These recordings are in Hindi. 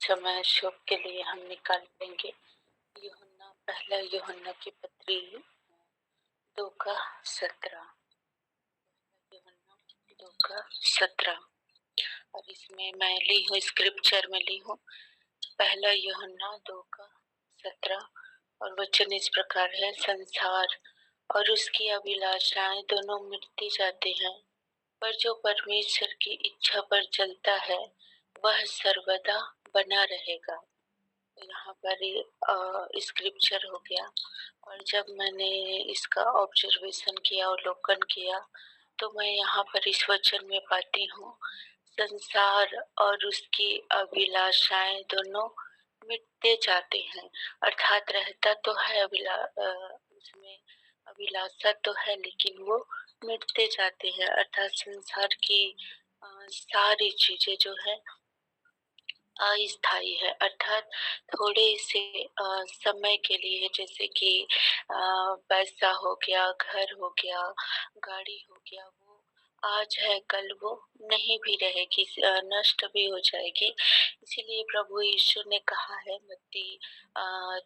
समय शोक के लिए हम निकाल लेंगे। पहला यूहन्ना की पत्री 2:17। यूहन्ना 2:17 और इसमें मैं ली हूँ, स्क्रिप्चर में ली हूँ पहला यूहन्ना 2:17 और वचन इस प्रकार है। संसार और उसकी अभिलाषाएं दोनों मिटती जाते हैं, पर जो परमेश्वर की इच्छा पर चलता है वह सर्वदा बना रहेगा। यहाँ पर स्क्रिप्चर हो गया। और जब मैंने इसका ऑब्जर्वेशन किया, अवलोकन किया, तो मैं यहाँ पर इस वचन में पाती हूँ, संसार और उसकी अभिलाषाएं दोनों मिटते जाते हैं। अर्थात रहता तो है उसमें अभिलाषा तो है, लेकिन वो मिटते जाते हैं। अर्थात संसार की सारी चीजें जो है अस्थायी है। अर्थात थोड़े से समय के लिए, जैसे कि पैसा हो गया, घर हो गया, गाड़ी हो गया, वो आज है कल वो नहीं भी रहेगी, नष्ट भी हो जाएगी। इसीलिए प्रभु यीशु ने कहा है, मत्ती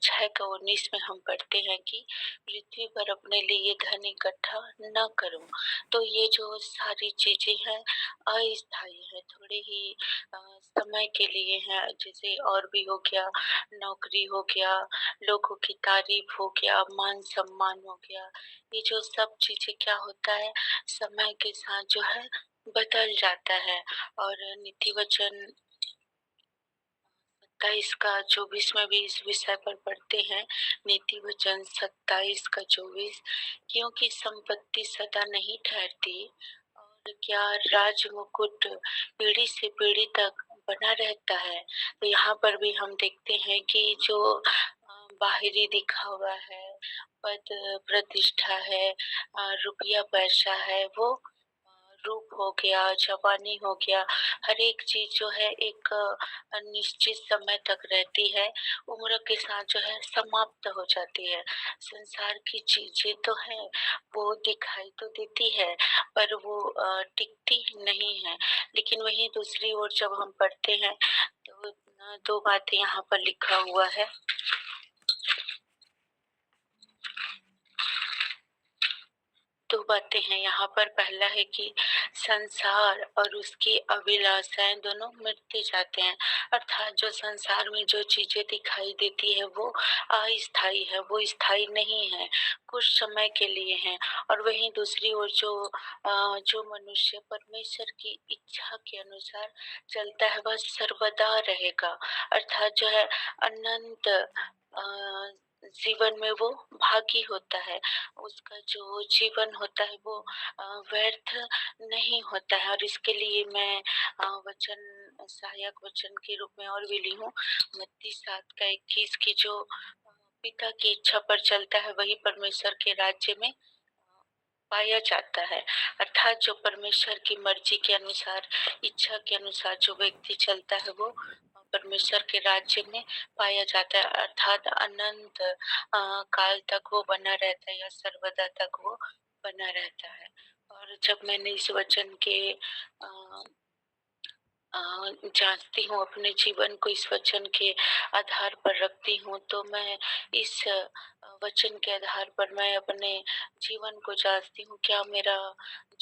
6:19 में हम पढ़ते हैं कि पृथ्वी पर अपने लिए धन इकट्ठा न करो। तो ये जो सारी चीजें हैं अस्थायी है, थोड़े ही समय के लिए है। जैसे और भी हो गया, नौकरी हो गया, लोगों की तारीफ हो गया, मान सम्मान हो गया, ये जो सब चीजें क्या होता है, समय के साथ जो है बदल जाता है। और नीति वचन 27 का 24 में भी इस विषय पर पढ़ते हैं। नीति वचन 27 का 24, क्योंकि संपत्ति सदा नहीं ठहरती, और क्या राज मुकुट पीढ़ी से पीढ़ी तक बना रहता है। तो यहाँ पर भी हम देखते हैं कि जो बाहरी दिखावा है, पद प्रतिष्ठा है, रुपया पैसा है, वो रूप हो गया, जवानी हो गया, हर एक चीज जो है एक निश्चित समय तक रहती है, उम्र के साथ जो है समाप्त हो जाती है। संसार की चीजें तो है, वो दिखाई तो देती है, पर वो टिकती नहीं है। लेकिन वहीं दूसरी ओर जब हम पढ़ते हैं तो दो बातें यहाँ पर लिखा हुआ है। दो बातें हैं यहाँ पर। पहला है कि संसार और उसकी अभिलाषाएं दोनों मिटते जाते हैं। अर्थात जो संसार में जो चीजें दिखाई देती है वो अस्थायी है, वो स्थायी नहीं है, कुछ समय के लिए है। और वहीं दूसरी ओर जो मनुष्य परमेश्वर की इच्छा के अनुसार चलता है वह सर्वदा रहेगा। अर्थात जो है अनंत जीवन में वो भागी होता है, उसका जो जीवन होता है वो व्यर्थ नहीं होता है। और इसके लिए मैं वचन सहायक वचन के रूप में और भी ली हूँ, मत्ती 7:21 की जो पिता की इच्छा पर चलता है वही परमेश्वर के राज्य में पाया जाता है। अर्थात जो परमेश्वर की मर्जी के अनुसार, इच्छा के अनुसार जो व्यक्ति चलता है वो परमेश्वर के राज्य में पाया जाता है। अर्थात अनंत काल तक वो बना रहता है, या सर्वदा तक वो बना रहता है। और जब मैंने इस वचन के जांचती हूँ, अपने जीवन को इस वचन के आधार पर रखती हूँ, तो मैं इस वचन के आधार पर मैं अपने जीवन को जांचती हूँ, क्या मेरा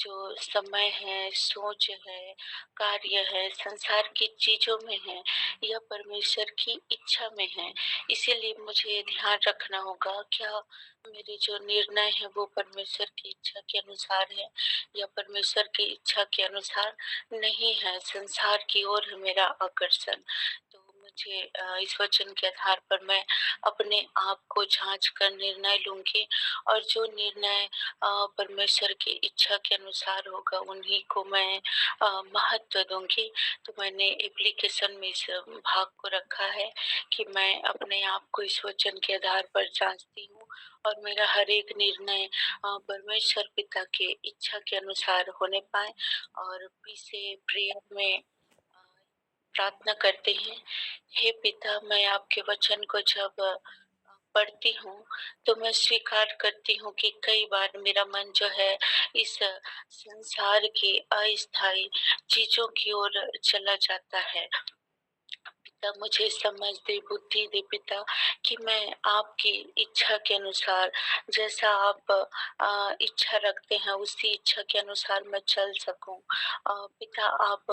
जो समय है, सोच है, कार्य है, संसार की चीजों में है या परमेश्वर की इच्छा में है। इसीलिए मुझे ध्यान रखना होगा, क्या मेरे जो निर्णय है वो परमेश्वर की इच्छा के अनुसार है या परमेश्वर की इच्छा के अनुसार नहीं है, संसार की ओर है मेरा आकर्षण। तो मुझे इस वचन के आधार पर मैं अपने आप को जांच कर निर्णय लूंगी, और जो निर्णय परमेश्वर की इच्छा के अनुसार होगा उन्हीं को मैं महत्व दूंगी। तो मैंने एप्लीकेशन में इस भाग को रखा है कि मैं अपने आप को इस वचन के आधार पर जांचती हूँ, और मेरा हर एक निर्णय परमेश्वर पिता के इच्छा के अनुसार होने पाए। और पीछे प्रेयर में प्रार्थना करते हैं, हे पिता, मैं आपके वचन को जब पढ़ती हूँ तो मैं स्वीकार करती हूँ कि कई बार मेरा मन जो है इस संसार की अस्थायी चीजों की ओर चला जाता है। पिता मुझे समझ दे, बुद्धि दे पिता, कि मैं आपकी इच्छा के अनुसार, जैसा आप इच्छा रखते हैं उसी इच्छा के अनुसार मैं चल सकूं। पिता आप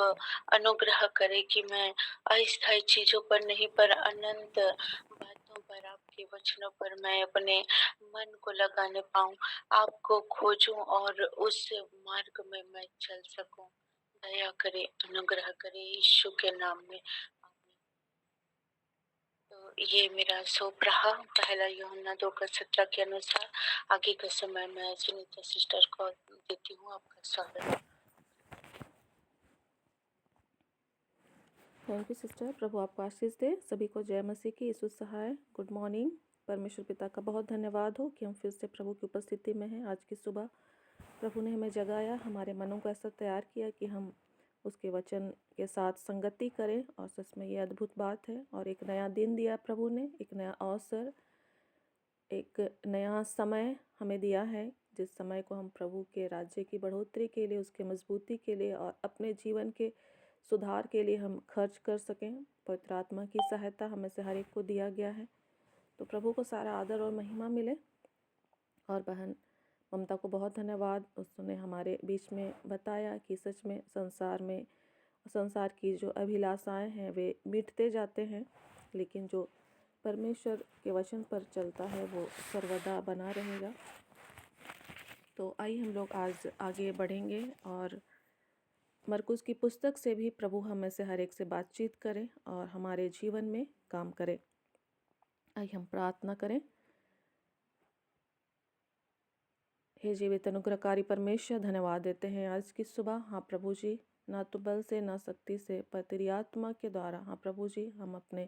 अनुग्रह करें कि मैं अस्थायी चीज़ों पर नहीं, पर अनंत बातों पर, आपके वचनों पर मैं अपने मन को लगाने पाऊं, आपको खोजूं और उस मार्ग में मैं चल सकूं। दया करे, अनुग्रह करे यीशु के नाम में, आमीन। तो ये मेरा सोप रहा, पहला यूहन्ना 2:17 के अनुसार। आगे का समय मैं सुनीता सिस्टर को देती हूँ। आपका स्वागत। Thank you sister. प्रभु आपको आशीष दे। सभी को जय मसीह की, यीशु सहाय। Good morning. परमेश्वर पिता का बहुत धन्यवाद हो कि हम फिर से प्रभु की उपस्थिति में हैं। आज की सुबह प्रभु ने हमें जगाया, हमारे मनों को ऐसा तैयार किया कि हम उसके वचन के साथ संगति करें। और सच में ये अद्भुत बात है। और एक नया दिन दिया प्रभु ने, एक नया अवसर, एक नया समय हमें दिया है, जिस समय को हम प्रभु के राज्य की बढ़ोतरी के लिए, उसके मजबूती के लिए और अपने जीवन के सुधार के लिए हम खर्च कर सकें। पवित्र आत्मा की सहायता हमें से हर एक को दिया गया है। तो प्रभु को सारा आदर और महिमा मिले। और बहन ममता को बहुत धन्यवाद, उसने हमारे बीच में बताया कि सच में संसार की जो अभिलाषाएं हैं वे मिटते जाते हैं, लेकिन जो परमेश्वर के वचन पर चलता है वो सर्वदा बना रहेगा। तो आइए हम लोग आज आगे बढ़ेंगे और मरकुस की पुस्तक से भी प्रभु हमें से हर एक से बातचीत करें और हमारे जीवन में काम करें। आइए हम प्रार्थना करें। हे जीवित अनुग्रहकारी परमेश्वर, धन्यवाद देते हैं आज की सुबह। हाँ प्रभु जी, ना तो बल से ना शक्ति से, पर तेरी आत्मा के द्वारा हाँ प्रभु जी हम अपने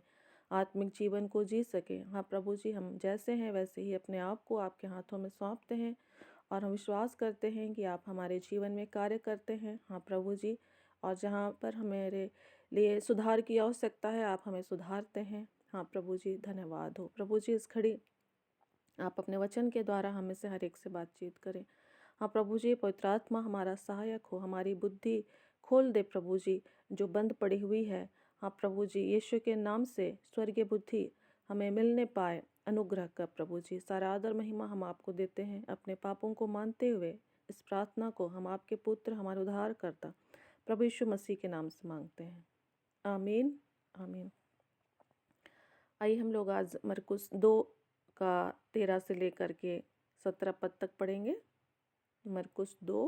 आत्मिक जीवन को जी सके। हाँ प्रभु जी, हम जैसे हैं वैसे ही अपने आप को आपके हाथों में सौंपते हैं और हम विश्वास करते हैं कि आप हमारे जीवन में कार्य करते हैं। हाँ प्रभु जी, और जहाँ पर हमारे लिए सुधार की आवश्यकता है आप हमें सुधारते हैं। हाँ प्रभु जी, धन्यवाद हो। प्रभु जी, इस घड़ी आप अपने वचन के द्वारा हमें से हर एक से बातचीत करें। हाँ प्रभु जी, पवित्र आत्मा हमारा सहायक हो, हमारी बुद्धि खोल दे प्रभु जी जो बंद पड़ी हुई है। हाँ प्रभु जी, यीशु के नाम से स्वर्गीय बुद्धि हमें मिलने पाए, अनुग्रह कर प्रभु जी। सारा आदर महिमा हम आपको देते हैं। अपने पापों को मानते हुए इस प्रार्थना को हम आपके पुत्र, हमारे उद्धारकर्ता प्रभु यीशु मसीह के नाम से मांगते हैं, आमीन आमीन। आइए हम लोग आज मरकुस 2 का 13 से लेकर के 17 पद तक पढ़ेंगे। मरकुस 2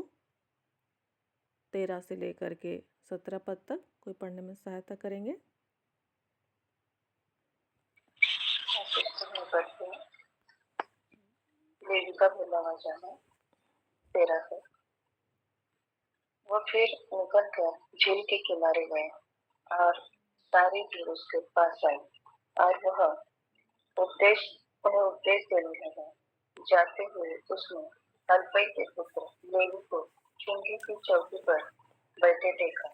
13 से लेकर के 17 पद तक कोई पढ़ने में सहायता करेंगे? लेविका बुलावा जाना 13 से। वो फिर निकल कर झील के किनारे गए और सारी भीड़ उसके पास आई और उन्हें उपदेश देने लगा। जाते हुए उसने हलफई के पुत्र लेवी को चुंगी की चौकी पर बैठे देखा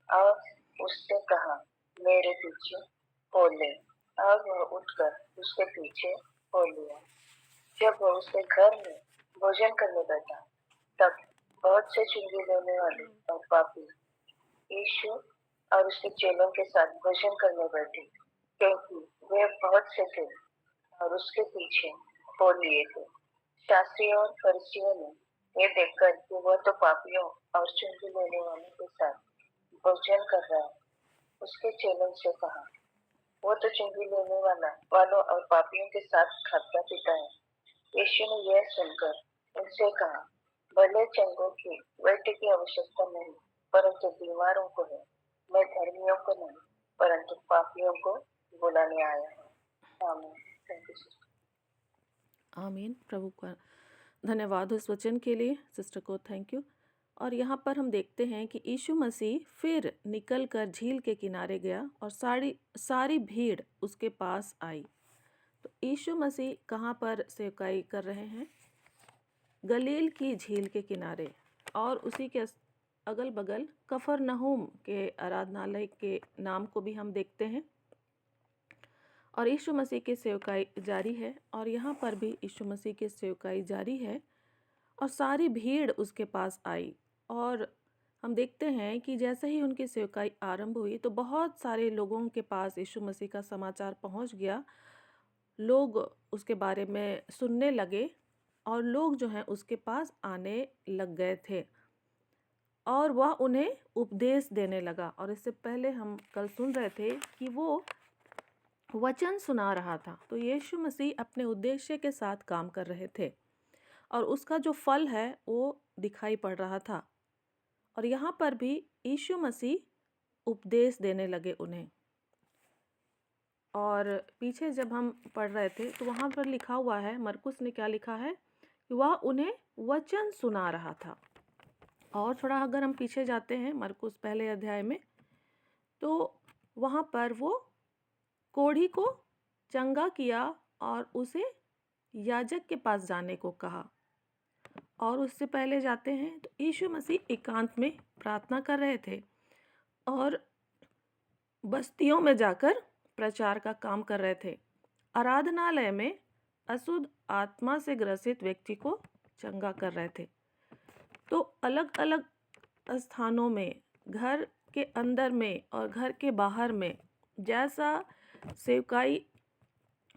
और उससे कहा, मेरे पीछे हो ले। और वह उठकर उसके पीछे हो लिया। जब वह उसके घर में भोजन करने बैठा, तब बहुत से चुंगी लेने वाले और पापी यीशु और उसके चेलों के साथ भोजन करने बैठे, क्योंकि वे बहुत से थे और उसके पीछे हो लिए थे। शास्त्रियों और फरीसियों ने ये देखकर कि वह तो पापियों और चुंगी लेने वालों के साथ भोजन कर रहा है, उसके चेलों से कहा, वो तो चुंगी लेने वालों और पापियों के साथ खाता पीता है। यीशु ने यह सुनकर उनसे कहा, भले चंगों की वैद्य की आवश्यकता नहीं, परंतु बीमारों को है। मैं धर्मियों को नहीं, परंतु पापियों को बुलाने आया हूँ। आमीन। आमीन। प्रभु का धन्यवाद हो इस वचन के लिए। सिस्टर को थैंक यू। और यहाँ पर हम देखते हैं कि यीशु मसीह फिर निकल कर झील के किनारे गया और सारी भीड़ उसके पास आई। तो यीशु मसीह कहाँ पर सेवकाई कर रहे हैं? गलील की झील के किनारे, और उसी के अगल बगल कफरनहूम के आराधनालय के नाम को भी हम देखते हैं। और यीशु मसीह की सेवकाई जारी है, और यहाँ पर भी यीशु मसीह की सेवकाई जारी है। और सारी भीड़ उसके पास आई और हम देखते हैं कि जैसे ही उनकी सेवकाई आरंभ हुई तो बहुत सारे लोगों के पास यीशु मसीह का समाचार पहुंच गया। लोग उसके बारे में सुनने लगे और लोग जो हैं उसके पास आने लग गए थे और वह उन्हें उपदेश देने लगा। और इससे पहले हम कल सुन रहे थे कि वो वचन सुना रहा था। तो यीशु मसीह अपने उद्देश्य के साथ काम कर रहे थे और उसका जो फल है वो दिखाई पड़ रहा था। और यहाँ पर भी यीशु मसीह उपदेश देने लगे उन्हें। और पीछे जब हम पढ़ रहे थे तो वहाँ पर लिखा हुआ है, मरकुस ने क्या लिखा है कि वह उन्हें वचन सुना रहा था। और थोड़ा अगर हम पीछे जाते हैं मरकुस पहले अध्याय में, तो वहाँ पर वो कोढ़ी को चंगा किया और उसे याजक के पास जाने को कहा। और उससे पहले जाते हैं तो यीशु मसीह एकांत में प्रार्थना कर रहे थे और बस्तियों में जाकर प्रचार का काम कर रहे थे। आराधनालय में अशुद्ध आत्मा से ग्रसित व्यक्ति को चंगा कर रहे थे। तो अलग अलग स्थानों में, घर के अंदर में और घर के बाहर में जैसा सेवकाई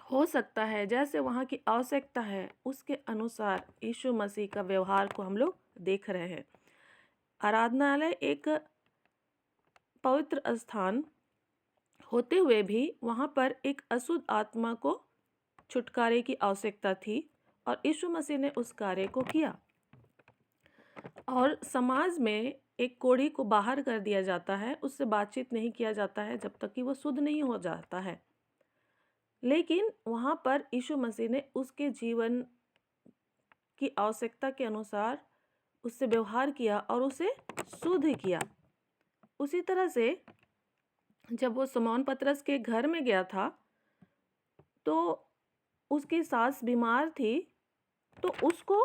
हो सकता है, जैसे वहाँ की आवश्यकता है, उसके अनुसार यीशु मसीह का व्यवहार को हम लोग देख रहे हैं। आराधनालय एक पवित्र स्थान होते हुए भी वहाँ पर एक अशुद्ध आत्मा को छुटकारे की आवश्यकता थी और यीशु मसीह ने उस कार्य को किया। और समाज में एक कोढ़ी को बाहर कर दिया जाता है, उससे बातचीत नहीं किया जाता है जब तक कि वो शुद्ध नहीं हो जाता है। लेकिन वहाँ पर यीशु मसीह ने उसके जीवन की आवश्यकता के अनुसार उससे व्यवहार किया और उसे शुद्ध किया। उसी तरह से जब वो शमौन पतरस के घर में गया था तो उसकी सास बीमार थी, तो उसको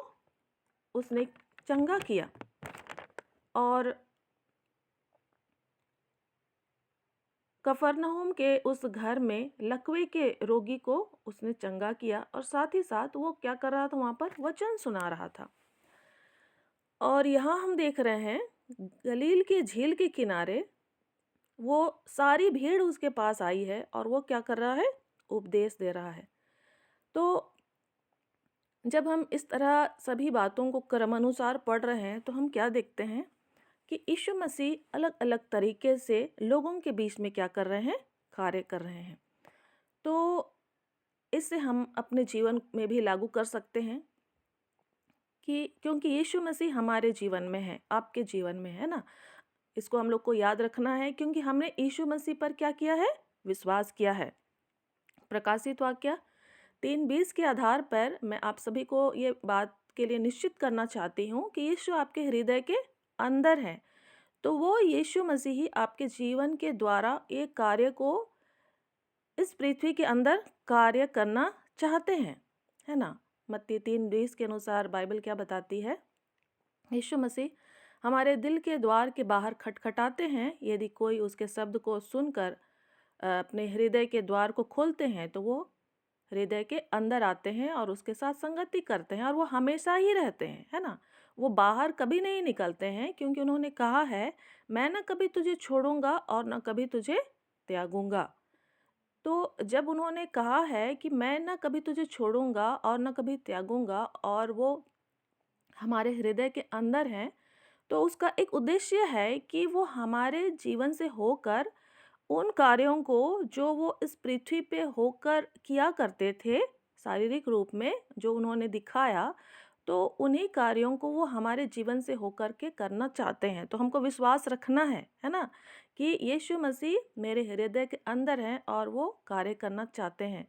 उसने चंगा किया। और कफरनहूम के उस घर में लकवे के रोगी को उसने चंगा किया और साथ ही साथ वो क्या कर रहा था, वहाँ पर वचन सुना रहा था। और यहाँ हम देख रहे हैं गलील के झील के किनारे वो सारी भीड़ उसके पास आई है और वो क्या कर रहा है, उपदेश दे रहा है। तो जब हम इस तरह सभी बातों को क्रमानुसार पढ़ रहे हैं तो हम क्या देखते हैं कि यीशु मसीह अलग अलग तरीके से लोगों के बीच में क्या कर रहे हैं, कार्य कर रहे हैं। तो इससे हम अपने जीवन में भी लागू कर सकते हैं कि क्योंकि यीशु मसीह हमारे जीवन में है, आपके जीवन में है ना। इसको हम लोग को याद रखना है क्योंकि हमने यीशु मसीह पर क्या किया है, विश्वास किया है। प्रकाशित वाक्य 3:20 के आधार पर मैं आप सभी को ये बात के लिए निश्चित करना चाहती हूँ कि यीशु आपके हृदय के अंदर है। तो वो यीशु मसीह ही आपके जीवन के द्वारा एक कार्य को इस पृथ्वी के अंदर कार्य करना चाहते हैं, है ना। मत्ती 3:20 के अनुसार बाइबल क्या बताती है, यीशु मसीह हमारे दिल के द्वार के बाहर खटखटाते हैं। यदि कोई उसके शब्द को सुनकर अपने हृदय के द्वार को खोलते हैं तो वो हृदय के अंदर आते हैं और उसके साथ संगति करते हैं और वो हमेशा ही रहते हैं, है ना। वो बाहर कभी नहीं निकलते हैं क्योंकि उन्होंने कहा है, मैं न कभी तुझे छोड़ूंगा और न कभी तुझे त्यागूंगा। तो जब उन्होंने कहा है कि मैं न कभी तुझे छोड़ूंगा और न कभी त्यागूंगा और वो हमारे हृदय के अंदर हैं, तो उसका एक उद्देश्य है कि वो हमारे जीवन से होकर उन कार्यों को जो वो इस पृथ्वी पे होकर किया करते थे शारीरिक रूप में, जो उन्होंने दिखाया, तो उन्हीं कार्यों को वो हमारे जीवन से होकर के करना चाहते हैं। तो हमको विश्वास रखना है ना, कि यीशु मसीह मेरे हृदय के अंदर हैं और वो कार्य करना चाहते हैं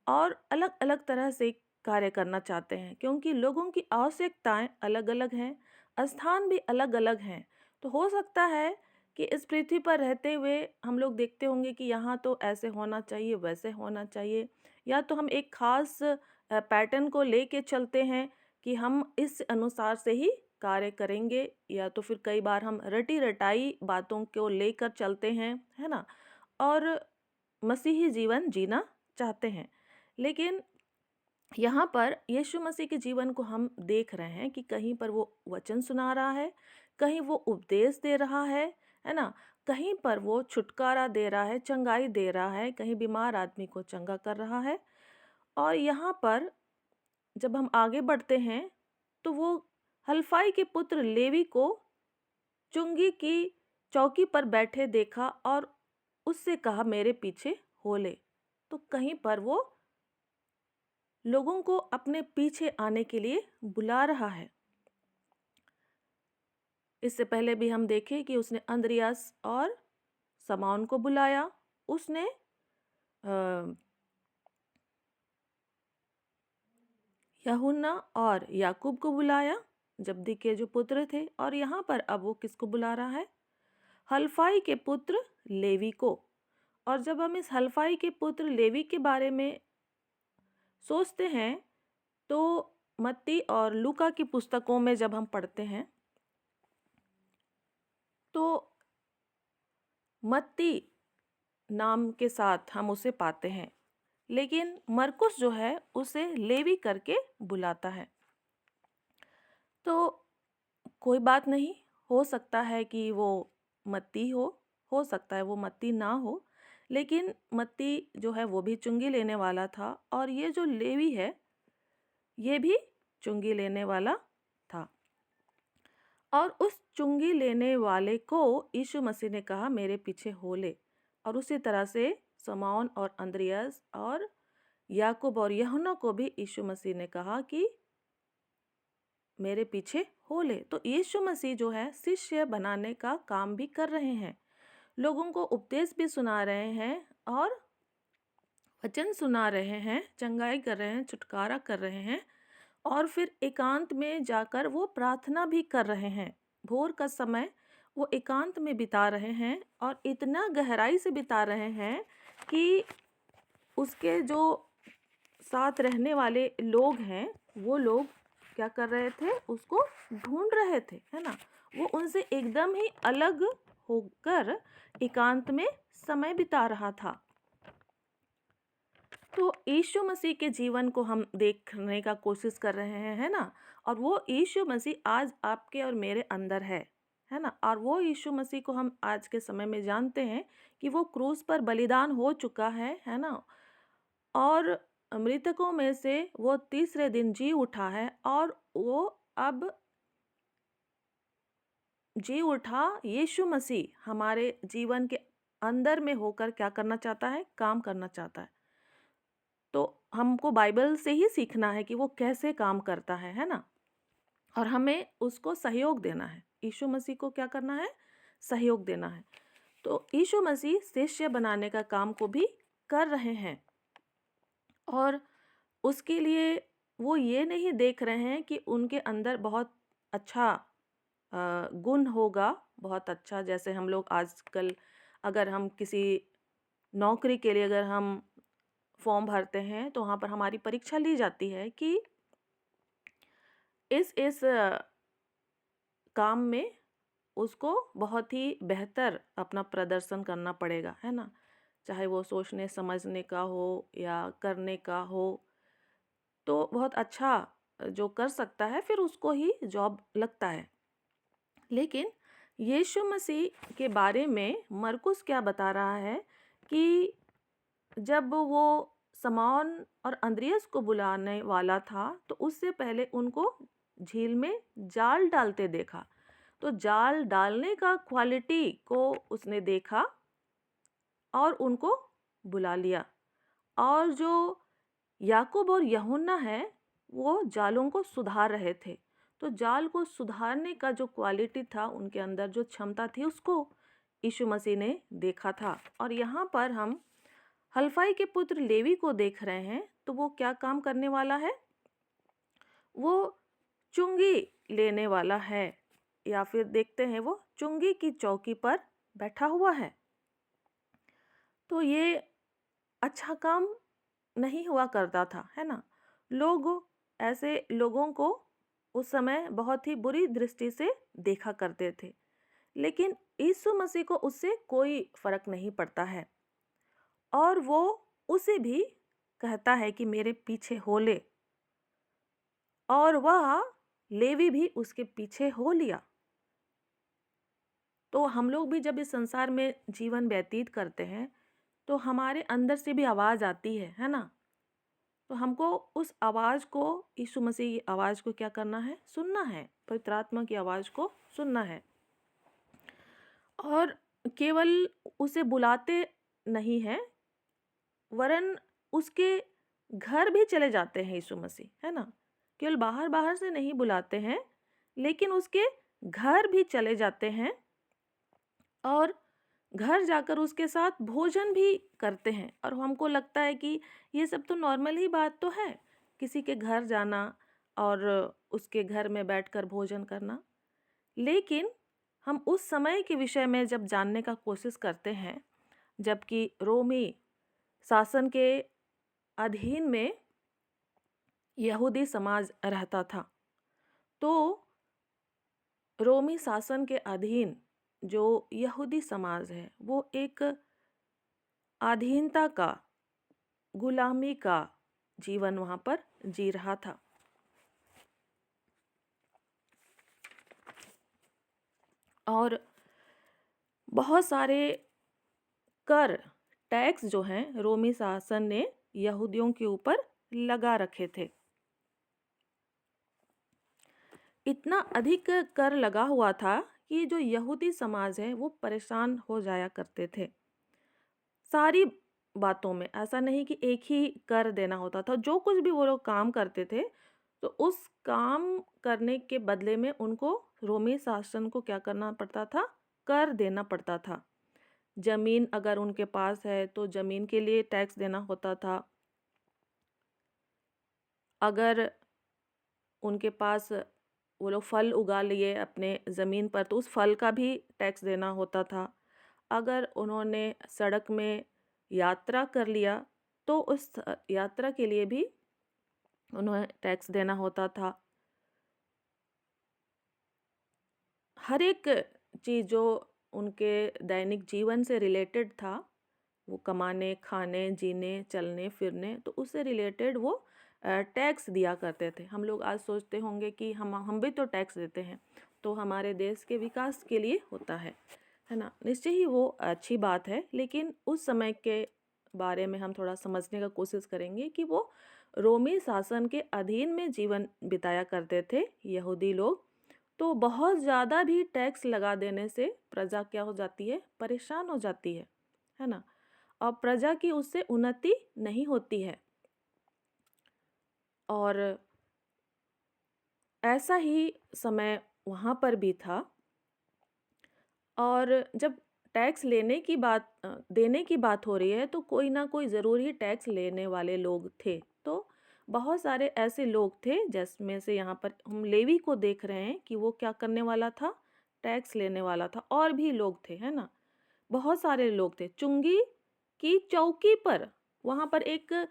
और अलग अलग तरह से कार्य करना चाहते हैं क्योंकि लोगों की आवश्यकताएं अलग अलग हैं, स्थान भी अलग अलग हैं। तो हो सकता है कि इस पृथ्वी पर रहते हुए हम लोग देखते होंगे कि यहाँ तो ऐसे होना चाहिए, वैसे होना चाहिए, या तो हम एक खास पैटर्न को लेके चलते हैं कि हम इस अनुसार से ही कार्य करेंगे, या तो फिर कई बार हम रटी रटाई बातों को लेकर चलते हैं, है ना, और मसीही जीवन जीना चाहते हैं। लेकिन यहाँ पर यीशु मसीह के जीवन को हम देख रहे हैं कि कहीं पर वो वचन सुना रहा है, कहीं वो उपदेश दे रहा है ना, कहीं पर वो छुटकारा दे रहा है, चंगाई दे रहा है, कहीं बीमार आदमी को चंगा कर रहा है। और यहाँ पर जब हम आगे बढ़ते हैं तो वो हल्फाई के पुत्र लेवी को चुंगी की चौकी पर बैठे देखा और उससे कहा, मेरे पीछे हो ले। तो कहीं पर वो लोगों को अपने पीछे आने के लिए बुला रहा है। इससे पहले भी हम देखें कि उसने अंद्रियास और शमौन को बुलाया, उसने यूहन्ना और याकूब को बुलाया, जब्दी के जो पुत्र थे। और यहाँ पर अब वो किसको बुला रहा है? हल्फाई के पुत्र लेवी को। और जब हम इस हल्फाई के पुत्र लेवी के बारे में सोचते हैं तो मत्ती और लूका की पुस्तकों में जब हम पढ़ते हैं तो मत्ती नाम के साथ हम उसे पाते हैं, लेकिन मरकुस जो है उसे लेवी करके बुलाता है। तो कोई बात नहीं, हो सकता है कि वो मत्ती हो सकता है वो मत्ती ना हो, लेकिन मत्ती जो है वो भी चुंगी लेने वाला था और ये जो लेवी है ये भी चुंगी लेने वाला था। और उस चुंगी लेने वाले को यीशु मसीह ने कहा, मेरे पीछे हो ले। और उसी तरह से शमौन और अंद्रियास और याकूब और यूहन्ना को भी यीशु मसीह ने कहा कि मेरे पीछे हो ले। तो यीशु मसीह जो है शिष्य बनाने का काम भी कर रहे हैं, लोगों को उपदेश भी सुना रहे हैं और वचन सुना रहे हैं, चंगाई कर रहे हैं, छुटकारा कर रहे हैं। और फिर एकांत में जाकर वो प्रार्थना भी कर रहे हैं। भोर का समय वो एकांत में बिता रहे हैं और इतना गहराई से बिता रहे हैं कि उसके जो साथ रहने वाले लोग हैं वो लोग क्या कर रहे थे? उसको ढूंढ रहे थे, है ना। वो उनसे एकदम ही अलग होकर एकांत में समय बिता रहा था। तो यीशु मसीह के जीवन को हम देखने का कोशिश कर रहे हैं, है ना। और वो यीशु मसीह आज आपके और मेरे अंदर है ना। और वो यीशु मसीह को हम आज के समय में जानते हैं कि वो क्रूस पर बलिदान हो चुका है ना। और मृतकों में से वो तीसरे दिन जी उठा है और वो अब जी उठा यीशु मसीह हमारे जीवन के अंदर में होकर क्या करना चाहता है? काम करना चाहता है। तो हमको बाइबल से ही सीखना है कि वो कैसे काम करता है ना। और हमें उसको सहयोग देना है। यीशु मसीह को क्या करना है? सहयोग देना है। तो यीशु मसीह शिष्य बनाने का काम को भी कर रहे हैं और उसके लिए वो ये नहीं देख रहे हैं कि उनके अंदर बहुत अच्छा गुण होगा, बहुत अच्छा। जैसे हम लोग आजकल अगर हम किसी नौकरी के लिए अगर हम फॉर्म भरते हैं तो वहाँ पर हमारी परीक्षा ली जाती है कि इस काम में उसको बहुत ही बेहतर अपना प्रदर्शन करना पड़ेगा, है ना। चाहे वो सोचने समझने का हो या करने का हो, तो बहुत अच्छा जो कर सकता है फिर उसको ही जॉब लगता है। लेकिन यीशु मसीह के बारे में मरकुस क्या बता रहा है कि जब वो शमौन और अंद्रियास को बुलाने वाला था तो उससे पहले उनको झील में जाल डालते देखा। तो जाल डालने का क्वालिटी को उसने देखा और उनको बुला लिया। और जो याकूब और यूहन्ना है वो जालों को सुधार रहे थे। तो जाल को सुधारने का जो क्वालिटी था उनके अंदर, जो क्षमता थी, उसको यीशु मसीह ने देखा था। और यहाँ पर हम हल्फाई के पुत्र लेवी को देख रहे हैं। तो वो क्या काम करने वाला है? वो चुंगी लेने वाला है, या फिर देखते हैं वो चुंगी की चौकी पर बैठा हुआ है। तो ये अच्छा काम नहीं हुआ करता था, है ना। लोग ऐसे लोगों को उस समय बहुत ही बुरी दृष्टि से देखा करते थे, लेकिन यीशु मसीह को उससे कोई फर्क नहीं पड़ता है और वो उसे भी कहता है कि मेरे पीछे हो ले। और वह लेवी भी उसके पीछे हो लिया। तो हम लोग भी जब इस संसार में जीवन व्यतीत करते हैं तो हमारे अंदर से भी आवाज़ आती है ना? तो हमको उस आवाज़ को, यीशु मसीह की आवाज़ को क्या करना है? सुनना है, पवित्र आत्मा की आवाज़ को सुनना है। और केवल उसे बुलाते नहीं हैं, वरन उसके घर भी चले जाते हैं यीशु मसीह, है ना? केवल बाहर-बाहर से नहीं बुलाते हैं, लेकिन उसके घर भी चले जाते हैं और घर जाकर उसके साथ भोजन भी करते हैं। और हमको लगता है कि ये सब तो नॉर्मल ही बात तो है, किसी के घर जाना और उसके घर में बैठकर भोजन करना। लेकिन हम उस समय के विषय में जब जानने का कोशिश करते हैं, जबकि रोमी शासन के अधीन में यहूदी समाज रहता था, तो रोमी शासन के अधीन जो यहूदी समाज है वो एक अधीनता का, गुलामी का जीवन वहाँ पर जी रहा था। और बहुत सारे कर, टैक्स जो हैं रोमी शासन ने यहूदियों के ऊपर लगा रखे थे। इतना अधिक कर लगा हुआ था कि जो यहूदी समाज है वो परेशान हो जाया करते थे। सारी बातों में ऐसा नहीं कि एक ही कर देना होता था, जो कुछ भी वो लोग काम करते थे तो उस काम करने के बदले में उनको रोमी शासन को क्या करना पड़ता था? कर देना पड़ता था। जमीन अगर उनके पास है तो जमीन के लिए टैक्स देना होता था। अगर उनके पास वो लोग फल उगा लिए अपने ज़मीन पर तो उस फल का भी टैक्स देना होता था। अगर उन्होंने सड़क में यात्रा कर लिया तो उस यात्रा के लिए भी उन्हें टैक्स देना होता था। हर एक चीज़ जो उनके दैनिक जीवन से रिलेटेड था, वो कमाने, खाने, जीने, चलने फिरने, तो उससे रिलेटेड वो टैक्स दिया करते थे। हम लोग आज सोचते होंगे कि हम भी तो टैक्स देते हैं, तो हमारे देश के विकास के लिए होता है ना? निश्चय ही वो अच्छी बात है, लेकिन उस समय के बारे में हम थोड़ा समझने का कोशिश करेंगे कि वो रोमी शासन के अधीन में जीवन बिताया करते थे यहूदी लोग। तो बहुत ज़्यादा भी टैक्स लगा देने से प्रजा क्या हो जाती है? परेशान हो जाती है ना? और प्रजा की उससे उन्नति नहीं होती है। और ऐसा ही समय वहाँ पर भी था। और जब टैक्स देने की बात हो रही है तो कोई ना कोई ज़रूर ही टैक्स लेने वाले लोग थे। तो बहुत सारे ऐसे लोग थे जिसमें से यहाँ पर हम लेवी को देख रहे हैं कि वो क्या करने वाला था? टैक्स लेने वाला था। और भी लोग थे, है ना? बहुत सारे लोग थे। चुंगी की चौकी पर, वहाँ पर एक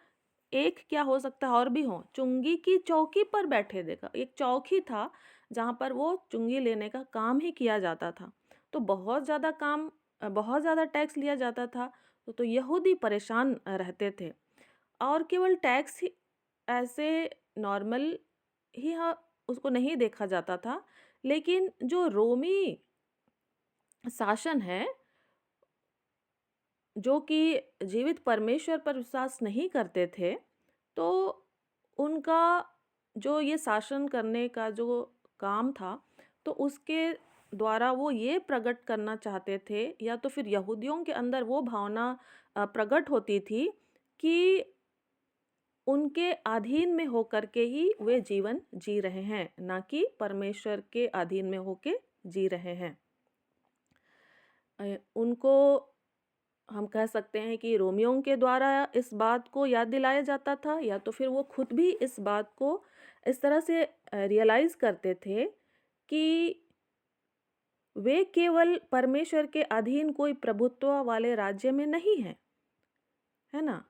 एक क्या हो सकता है और भी हो, चुंगी की चौकी पर बैठे देखा। एक चौकी था जहाँ पर वो चुंगी लेने का काम ही किया जाता था। तो बहुत ज़्यादा टैक्स लिया जाता था। तो यहूदी परेशान रहते थे। और केवल टैक्स ही ऐसे नॉर्मल ही उसको नहीं देखा जाता था, लेकिन जो रोमी शासन है, जो कि जीवित परमेश्वर पर विश्वास नहीं करते थे, तो उनका जो ये शासन करने का जो काम था, तो उसके द्वारा वो ये प्रकट करना चाहते थे, या तो फिर यहूदियों के अंदर वो भावना प्रकट होती थी कि उनके अधीन में होकर के ही वे जीवन जी रहे हैं, ना कि परमेश्वर के अधीन में होके जी रहे हैं। उनको हम कह सकते हैं कि रोमियों के द्वारा इस बात को याद दिलाया जाता था, या तो फिर वो खुद भी इस बात को इस तरह से रियलाइज़ करते थे कि वे केवल परमेश्वर के अधीन कोई प्रभुत्व वाले राज्य में नहीं हैं, है ना?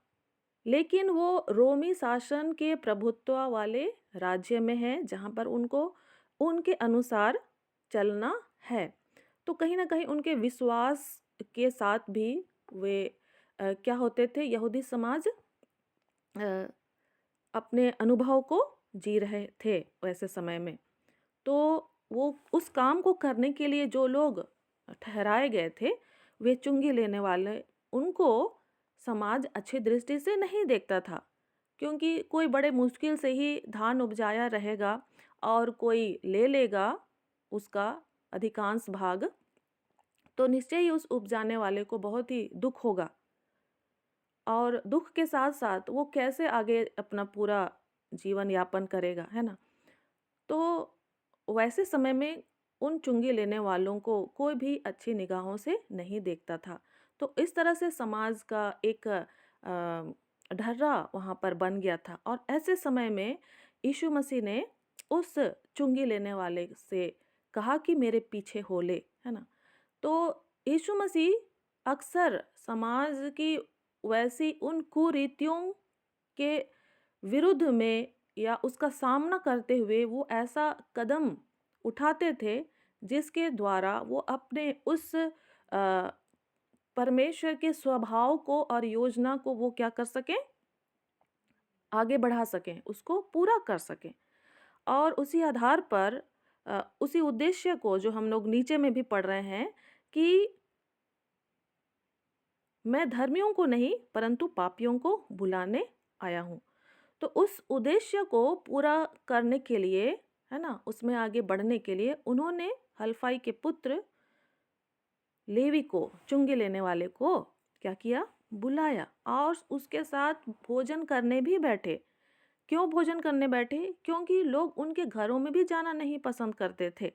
लेकिन वो रोमी शासन के प्रभुत्व वाले राज्य में हैं, जहाँ पर उनको उनके अनुसार चलना है। तो कहीं न कहीं उनके विश्वास के साथ भी वे क्या होते थे? यहूदी समाज अपने अनुभव को जी रहे थे वैसे समय में। तो वो उस काम को करने के लिए जो लोग ठहराए गए थे, वे चुंगी लेने वाले, उनको समाज अच्छी दृष्टि से नहीं देखता था, क्योंकि कोई बड़े मुश्किल से ही धान उपजाया रहेगा और कोई ले लेगा उसका अधिकांश भाग, तो निश्चय ही उस उपजाने वाले को बहुत ही दुख होगा और दुख के साथ साथ वो कैसे आगे अपना पूरा जीवन यापन करेगा, है ना? तो वैसे समय में उन चुंगी लेने वालों को कोई भी अच्छी निगाहों से नहीं देखता था। तो इस तरह से समाज का एक ढर्रा वहाँ पर बन गया था और ऐसे समय में यीशु मसीह ने उस चुंगी लेने वाले से कहा कि मेरे पीछे हो ले, है ना? तो यीशु मसीह अक्सर समाज की वैसी उन कुरीतियों के विरुद्ध में या उसका सामना करते हुए वो ऐसा कदम उठाते थे जिसके द्वारा वो अपने उस परमेश्वर के स्वभाव को और योजना को वो क्या कर सकें, आगे बढ़ा सकें, उसको पूरा कर सकें। और उसी आधार पर उसी उद्देश्य को जो हम लोग नीचे में भी पढ़ रहे हैं कि मैं धर्मियों को नहीं परंतु पापियों को बुलाने आया हूँ। तो उस उद्देश्य को पूरा करने के लिए, है ना, उसमें आगे बढ़ने के लिए उन्होंने हलफाई के पुत्र लेवी को, चुंगी लेने वाले को क्या किया, बुलाया और उसके साथ भोजन करने भी बैठे। क्यों भोजन करने बैठे? क्योंकि लोग उनके घरों में भी जाना नहीं पसंद करते थे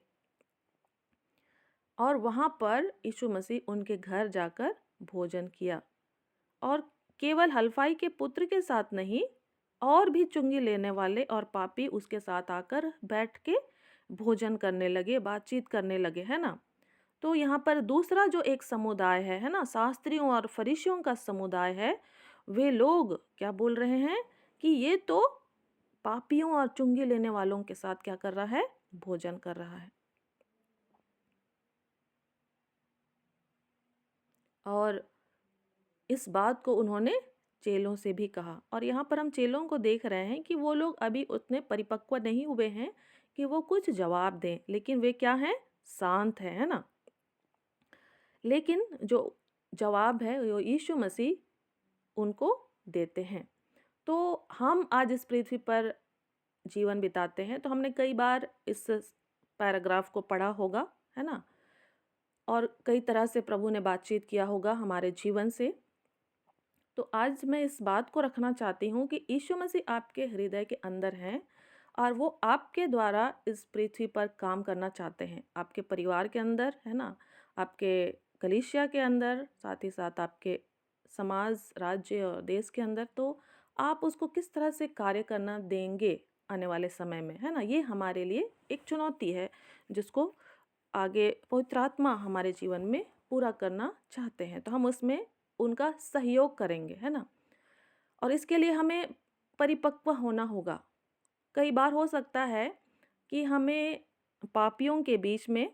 और वहाँ पर यीशु मसीह उनके घर जाकर भोजन किया और केवल हलफाई के पुत्र के साथ नहीं, और भी चुंगी लेने वाले और पापी उसके साथ आकर बैठ के भोजन करने लगे, बातचीत करने लगे, है ना? तो यहाँ पर दूसरा जो एक समुदाय है ना, शास्त्रियों और फरीसियों का समुदाय है, वे लोग क्या बोल रहे हैं कि ये तो पापियों और चुंगी लेने वालों के साथ क्या कर रहा है, भोजन कर रहा है। और इस बात को उन्होंने चेलों से भी कहा और यहाँ पर हम चेलों को देख रहे हैं कि वो लोग अभी उतने परिपक्व नहीं हुए हैं कि वो कुछ जवाब दें, लेकिन वे क्या हैं, शांत हैं, है ना? लेकिन जो जवाब है वो यीशु मसीह उनको देते हैं। तो हम आज इस पृथ्वी पर जीवन बिताते हैं, तो हमने कई बार इस पैराग्राफ को पढ़ा होगा, है ना? और कई तरह से प्रभु ने बातचीत किया होगा हमारे जीवन से। तो आज मैं इस बात को रखना चाहती हूँ कि यीशु मसीह आपके हृदय के अंदर हैं और वो आपके द्वारा इस पृथ्वी पर काम करना चाहते हैं, आपके परिवार के अंदर, है ना, आपके कलीसिया के अंदर, साथ ही साथ आपके समाज, राज्य और देश के अंदर। तो आप उसको किस तरह से कार्य करना देंगे आने वाले समय में, है ना? ये हमारे लिए एक चुनौती है जिसको आगे पवित्र आत्मा हमारे जीवन में पूरा करना चाहते हैं, तो हम उसमें उनका सहयोग करेंगे, है ना? और इसके लिए हमें परिपक्व होना होगा। कई बार हो सकता है कि हमें पापियों के बीच में,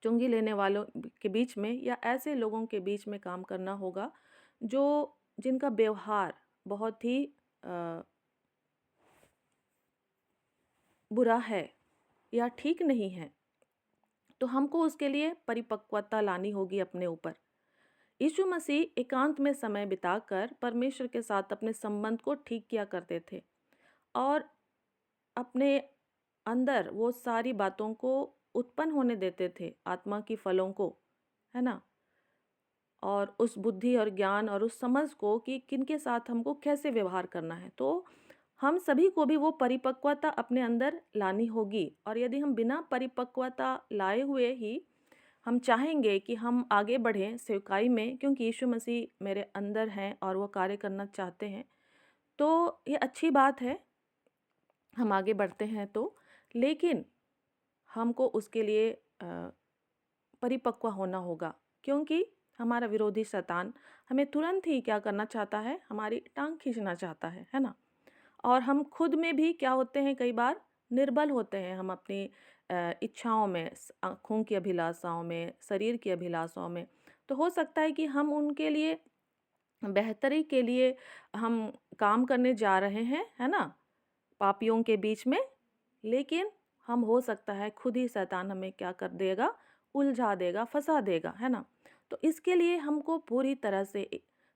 चुंगी लेने वालों के बीच में या ऐसे लोगों के बीच में काम करना होगा जो जिनका व्यवहार बहुत ही बुरा है या ठीक नहीं है। तो हमको उसके लिए परिपक्वता लानी होगी अपने ऊपर। यीशु मसीह एकांत में समय बिताकर परमेश्वर के साथ अपने संबंध को ठीक किया करते थे और अपने अंदर वो सारी बातों को उत्पन्न होने देते थे, आत्मा की फलों को, है ना? और उस बुद्धि और ज्ञान और उस समझ को कि किनके साथ हमको कैसे व्यवहार करना है। तो हम सभी को भी वो परिपक्वता अपने अंदर लानी होगी और यदि हम बिना परिपक्वता लाए हुए ही हम चाहेंगे कि हम आगे बढ़ें सेवकाई में, क्योंकि यीशु मसीह मेरे अंदर हैं और वो कार्य करना चाहते हैं, तो ये अच्छी बात है, हम आगे बढ़ते हैं तो, लेकिन हमको उसके लिए परिपक्व होना होगा, क्योंकि हमारा विरोधी शैतान हमें तुरंत ही क्या करना चाहता है, हमारी टांग खींचना चाहता है ना? और हम खुद में भी क्या होते हैं, कई बार निर्बल होते हैं, हम अपनी इच्छाओं में, आँखों की अभिलाषाओं में, शरीर की अभिलाषाओं में। तो हो सकता है कि हम उनके लिए बेहतरी के लिए हम काम करने जा रहे हैं, है ना, पापियों के बीच में, लेकिन हम हो सकता है खुद ही शैतान हमें क्या कर देगा, उलझा देगा, फंसा देगा, है ना। तो इसके लिए हमको पूरी तरह से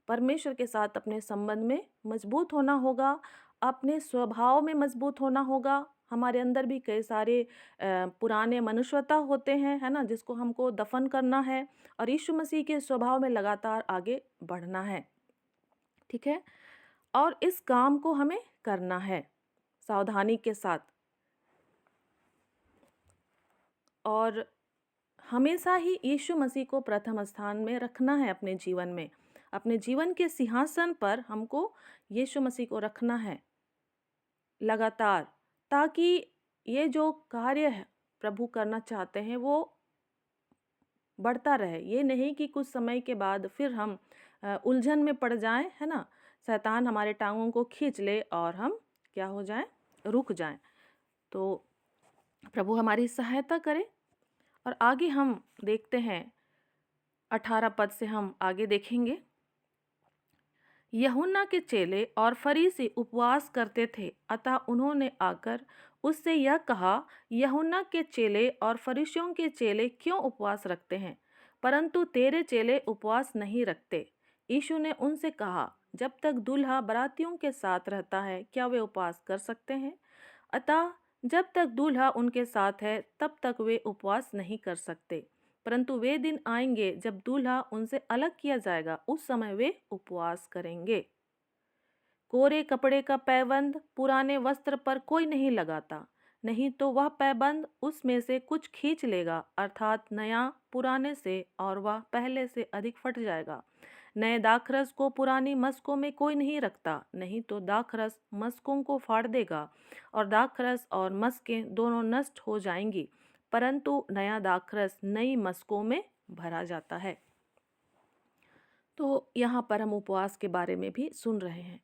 परमेश्वर के साथ अपने संबंध में मजबूत होना होगा, अपने स्वभाव में मजबूत होना होगा। हमारे अंदर भी कई सारे पुराने मनुष्यता होते हैं, है ना, जिसको हमको दफन करना है और यीशु मसीह के स्वभाव में लगातार आगे बढ़ना है। ठीक है, और इस काम को हमें करना है सावधानी के साथ, और हमेशा ही यीशु मसीह को प्रथम स्थान में रखना है अपने जीवन में। अपने जीवन के सिंहासन पर हमको यीशु मसीह को रखना है लगातार, ताकि ये जो कार्य है प्रभु करना चाहते हैं वो बढ़ता रहे। ये नहीं कि कुछ समय के बाद फिर हम उलझन में पड़ जाएं, है ना, शैतान हमारे टांगों को खींच ले और हम क्या हो जाएं, रुक जाएं। तो प्रभु हमारी सहायता करे। और आगे हम देखते हैं 18 पद से हम आगे देखेंगे। यूहन्ना के चेले और फरीसी उपवास करते थे, अतः उन्होंने आकर उससे यह कहा, यूहन्ना के चेले और फरीसियों के चेले क्यों उपवास रखते हैं, परंतु तेरे चेले उपवास नहीं रखते। यीशु ने उनसे कहा, जब तक दूल्हा बारातियों के साथ रहता है क्या वे उपवास कर सकते हैं? अतः जब तक दूल्हा उनके साथ है तब तक वे उपवास नहीं कर सकते, परंतु वे दिन आएंगे जब दूल्हा उनसे अलग किया जाएगा, उस समय वे उपवास करेंगे। कोरे कपड़े का पैबंद पुराने वस्त्र पर कोई नहीं लगाता, नहीं तो वह पैबंद उसमें से कुछ खींच लेगा, अर्थात नया पुराने से, और वह पहले से अधिक फट जाएगा। नए दाखरस को पुरानी मस्कों में कोई नहीं रखता, नहीं तो दाखरस मस्कों को फाड़ देगा और दाखरस और मस्कें दोनों नष्ट हो जाएंगी, परंतु नया दाखरस नई मस्कों में भरा जाता है। तो यहाँ पर हम उपवास के बारे में भी सुन रहे हैं।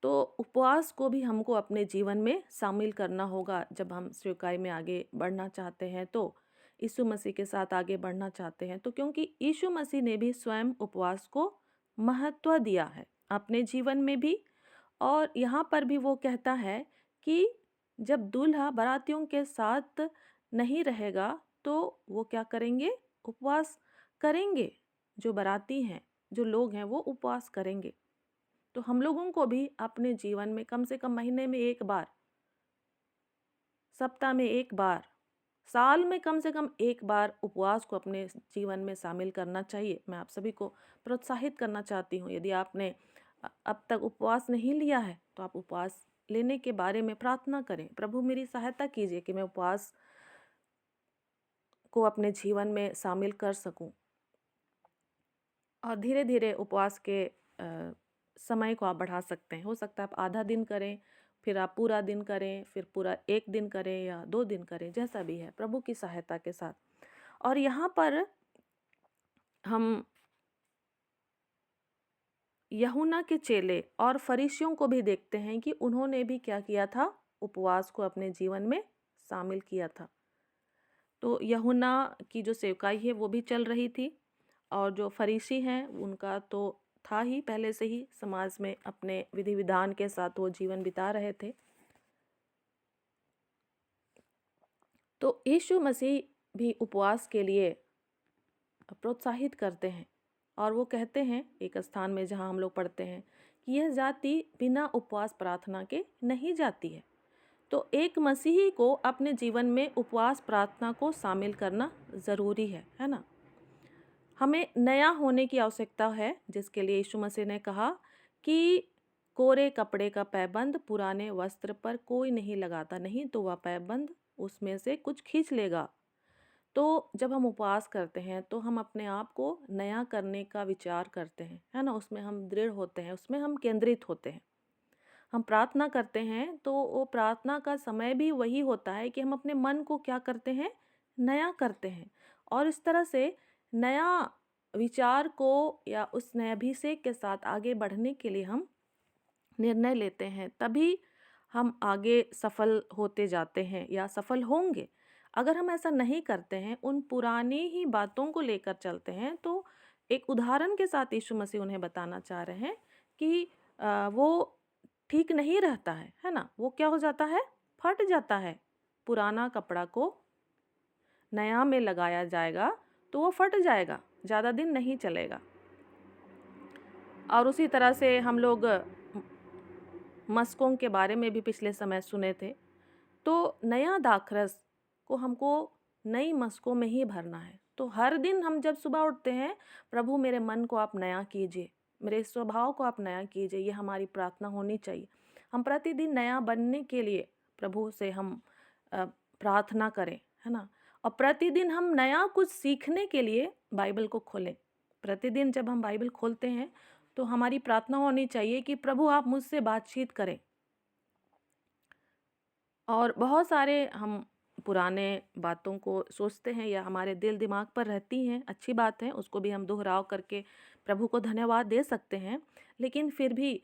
तो उपवास को भी हमको अपने जीवन में शामिल करना होगा जब हम सेवकाई में आगे बढ़ना चाहते हैं, तो यीशु मसीह के साथ आगे बढ़ना चाहते हैं तो, क्योंकि यीशु मसीह ने भी स्वयं उपवास को महत्व दिया है अपने जीवन में भी। और यहाँ पर भी वो कहता है कि जब दूल्हा बारातियों के साथ नहीं रहेगा तो वो क्या करेंगे, उपवास करेंगे। जो बाराती हैं, जो लोग हैं, वो उपवास करेंगे। तो हम लोगों को भी अपने जीवन में कम से कम महीने में एक बार, सप्ताह में एक बार, साल में कम से कम एक बार उपवास को अपने जीवन में शामिल करना चाहिए। मैं आप सभी को प्रोत्साहित करना चाहती हूँ, यदि आपने अब तक उपवास नहीं लिया है तो आप उपवास लेने के बारे में प्रार्थना करें। प्रभु मेरी सहायता कीजिए कि मैं उपवास को अपने जीवन में शामिल कर सकूं। और धीरे धीरे उपवास के समय को आप बढ़ा सकते हैं। हो सकता है आप आधा दिन करें, फिर आप पूरा दिन करें, फिर पूरा एक दिन करें या 2 दिन करें, जैसा भी है प्रभु की सहायता के साथ। और यहाँ पर हम यूहन्ना के चेले और फरीसियों को भी देखते हैं कि उन्होंने भी क्या किया था, उपवास को अपने जीवन में शामिल किया था। तो यूहन्ना की जो सेवकाई है वो भी चल रही थी, और जो फरीसी हैं उनका तो था ही, पहले से ही समाज में अपने विधि विधान के साथ वो जीवन बिता रहे थे। तो यीशु मसीह भी उपवास के लिए प्रोत्साहित करते हैं, और वो कहते हैं एक स्थान में जहाँ हम लोग पढ़ते हैं कि यह जाति बिना उपवास प्रार्थना के नहीं जाती है। तो एक मसीही को अपने जीवन में उपवास प्रार्थना को शामिल करना ज़रूरी है ना। हमें नया होने की आवश्यकता है, जिसके लिए यीशु मसीह ने कहा कि कोरे कपड़े का पैबंद पुराने वस्त्र पर कोई नहीं लगाता, नहीं तो वह पैबंद उसमें से कुछ खींच लेगा। तो जब हम उपवास करते हैं तो हम अपने आप को नया करने का विचार करते हैं, है ना, उसमें हम दृढ़ होते हैं, उसमें हम केंद्रित होते हैं। हम प्रार्थना करते हैं तो वो प्रार्थना का समय भी वही होता है कि हम अपने मन को क्या करते हैं, नया करते हैं। और इस तरह से नया विचार को या उस नए अभिषेक के साथ आगे बढ़ने के लिए हम निर्णय लेते हैं, तभी हम आगे सफल होते जाते हैं या सफल होंगे। अगर हम ऐसा नहीं करते हैं, उन पुरानी ही बातों को लेकर चलते हैं, तो एक उदाहरण के साथ यीशु मसीह उन्हें बताना चाह रहे हैं कि वो ठीक नहीं रहता है ना। वो क्या हो जाता है, फट जाता है। पुराना कपड़ा को नया में लगाया जाएगा तो वो फट जाएगा, ज़्यादा दिन नहीं चलेगा। और उसी तरह से हम लोग मस्कों के बारे में भी पिछले समय सुने थे। तो नया दाखरस को हमको नई मस्कों में ही भरना है। तो हर दिन हम जब सुबह उठते हैं, प्रभु मेरे मन को आप नया कीजिए, मेरे स्वभाव को आप नया कीजिए, ये हमारी प्रार्थना होनी चाहिए। हम प्रतिदिन नया बनने के लिए प्रभु से हम प्रार्थना करें, है ना। और प्रतिदिन हम नया कुछ सीखने के लिए बाइबल को खोलें। प्रतिदिन जब हम बाइबल खोलते हैं तो हमारी प्रार्थना होनी चाहिए कि प्रभु आप मुझसे बातचीत करें। और बहुत सारे हम पुराने बातों को सोचते हैं या हमारे दिल दिमाग पर रहती हैं, अच्छी बात है, उसको भी हम दोहराव करके प्रभु को धन्यवाद दे सकते हैं। लेकिन फिर भी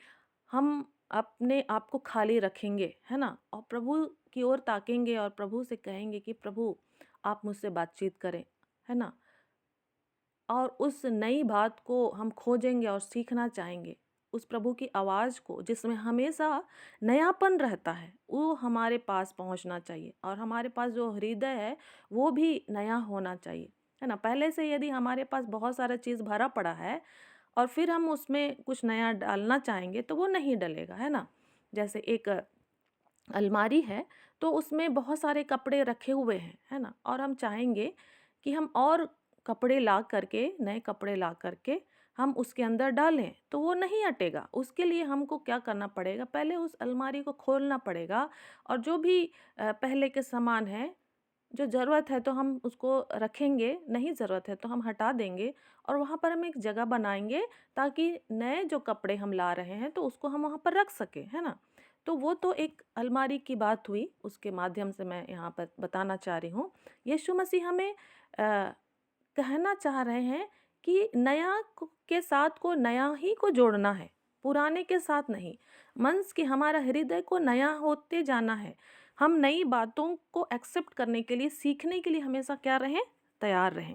हम अपने आप को खाली रखेंगे, है ना, और प्रभु की ओर ताकेंगे और प्रभु से कहेंगे कि प्रभु आप मुझसे बातचीत करें, है ना। और उस नई बात को हम खोजेंगे और सीखना चाहेंगे। उस प्रभु की आवाज़ को जिसमें हमेशा नयापन रहता है, वो हमारे पास पहुंचना चाहिए। और हमारे पास जो हृदय है वो भी नया होना चाहिए, है ना। पहले से यदि हमारे पास बहुत सारा चीज़ भरा पड़ा है और फिर हम उसमें कुछ नया डालना चाहेंगे तो वो नहीं डलेगा, है ना। जैसे एक अलमारी है तो उसमें बहुत सारे कपड़े रखे हुए हैं, है ना, और हम चाहेंगे कि हम और कपड़े ला करके, नए कपड़े ला करके हम उसके अंदर डालें तो वो नहीं अटेगा। उसके लिए हमको क्या करना पड़ेगा, पहले उस अलमारी को खोलना पड़ेगा और जो भी पहले के सामान है, जो ज़रूरत है तो हम उसको रखेंगे, नहीं ज़रूरत है तो हम हटा देंगे और वहाँ पर हम एक जगह बनाएंगे ताकि नए जो कपड़े हम ला रहे हैं तो उसको हम वहाँ पर रख सकें, है ना। तो वो तो एक अलमारी की बात हुई, उसके माध्यम से मैं यहाँ पर बताना चाह रही हूँ। यीशु मसीह हमें कहना चाह रहे हैं कि के साथ को नया ही को जोड़ना है, पुराने के साथ नहीं। मंस कि हमारा हृदय को नया होते जाना है। हम नई बातों को एक्सेप्ट करने के लिए, सीखने के लिए हमेशा क्या रहें, तैयार रहें।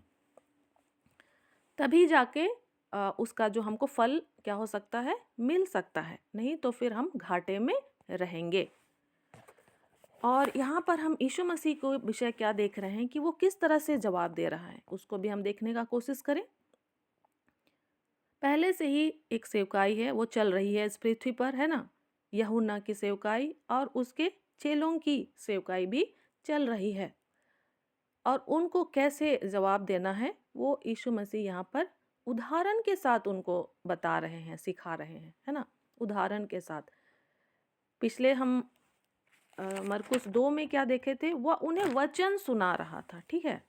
तभी जाके उसका जो हमको फल क्या हो सकता है, मिल सकता है, नहीं तो फिर हम घाटे में रहेंगे। और यहाँ पर हम यीशु मसीह को विषय क्या देख रहे हैं कि वो किस तरह से जवाब दे रहा है, उसको भी हम देखने का कोशिश करें। पहले से ही एक सेवकाई है, वो चल रही है इस पृथ्वी पर, है ना। यूहन्ना की सेवकाई और उसके चेलों की सेवकाई भी चल रही है। और उनको कैसे जवाब देना है वो यीशु मसीह यहाँ पर उदाहरण के साथ उनको बता रहे हैं, सिखा रहे हैं, है ना, उदाहरण के साथ। पिछले हम मरकुस 2 में क्या देखे थे, वह उन्हें वचन सुना रहा था, ठीक है।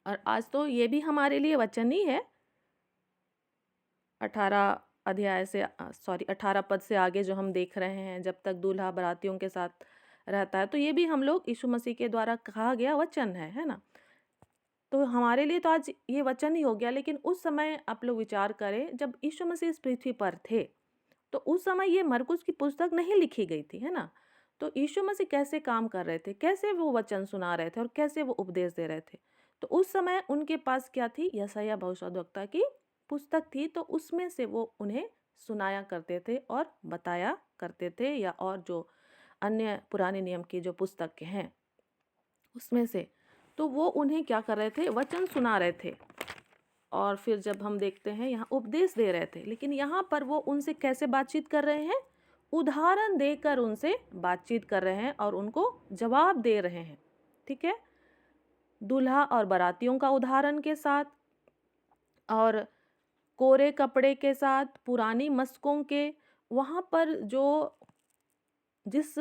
और आज तो ये भी हमारे लिए वचन ही है। 18 पद से आगे जो हम देख रहे हैं, जब तक दूल्हा बारातियों के साथ रहता है, तो ये भी हम लोग यीशु मसीह के द्वारा कहा गया वचन है ना। तो हमारे लिए तो आज ये वचन ही हो गया। लेकिन उस समय आप लोग विचार करें, जब यीशु मसीह इस पृथ्वी पर थे तो उस समय ये मरकुस की पुस्तक नहीं लिखी गई थी, है ना। तो यीशु मसीह कैसे काम कर रहे थे, कैसे वो वचन सुना रहे थे और कैसे वो उपदेश दे रहे थे। तो उस समय उनके पास क्या थी, यशायाह भविष्यद्वक्ता की पुस्तक थी। तो उसमें से वो उन्हें सुनाया करते थे और बताया करते थे, या और जो अन्य पुराने नियम की जो पुस्तक हैं उसमें से, तो वो उन्हें क्या कर रहे थे, वचन सुना रहे थे। और फिर जब हम देखते हैं यहाँ उपदेश दे रहे थे, लेकिन यहाँ पर वो उनसे कैसे बातचीत कर रहे हैं, उदाहरण देकर उनसे बातचीत कर रहे हैं और उनको जवाब दे रहे हैं, ठीक है। दूल्हा और बारातियों का उदाहरण के साथ, और कोरे कपड़े के साथ, पुरानी मस्कों के, वहाँ पर जो जिस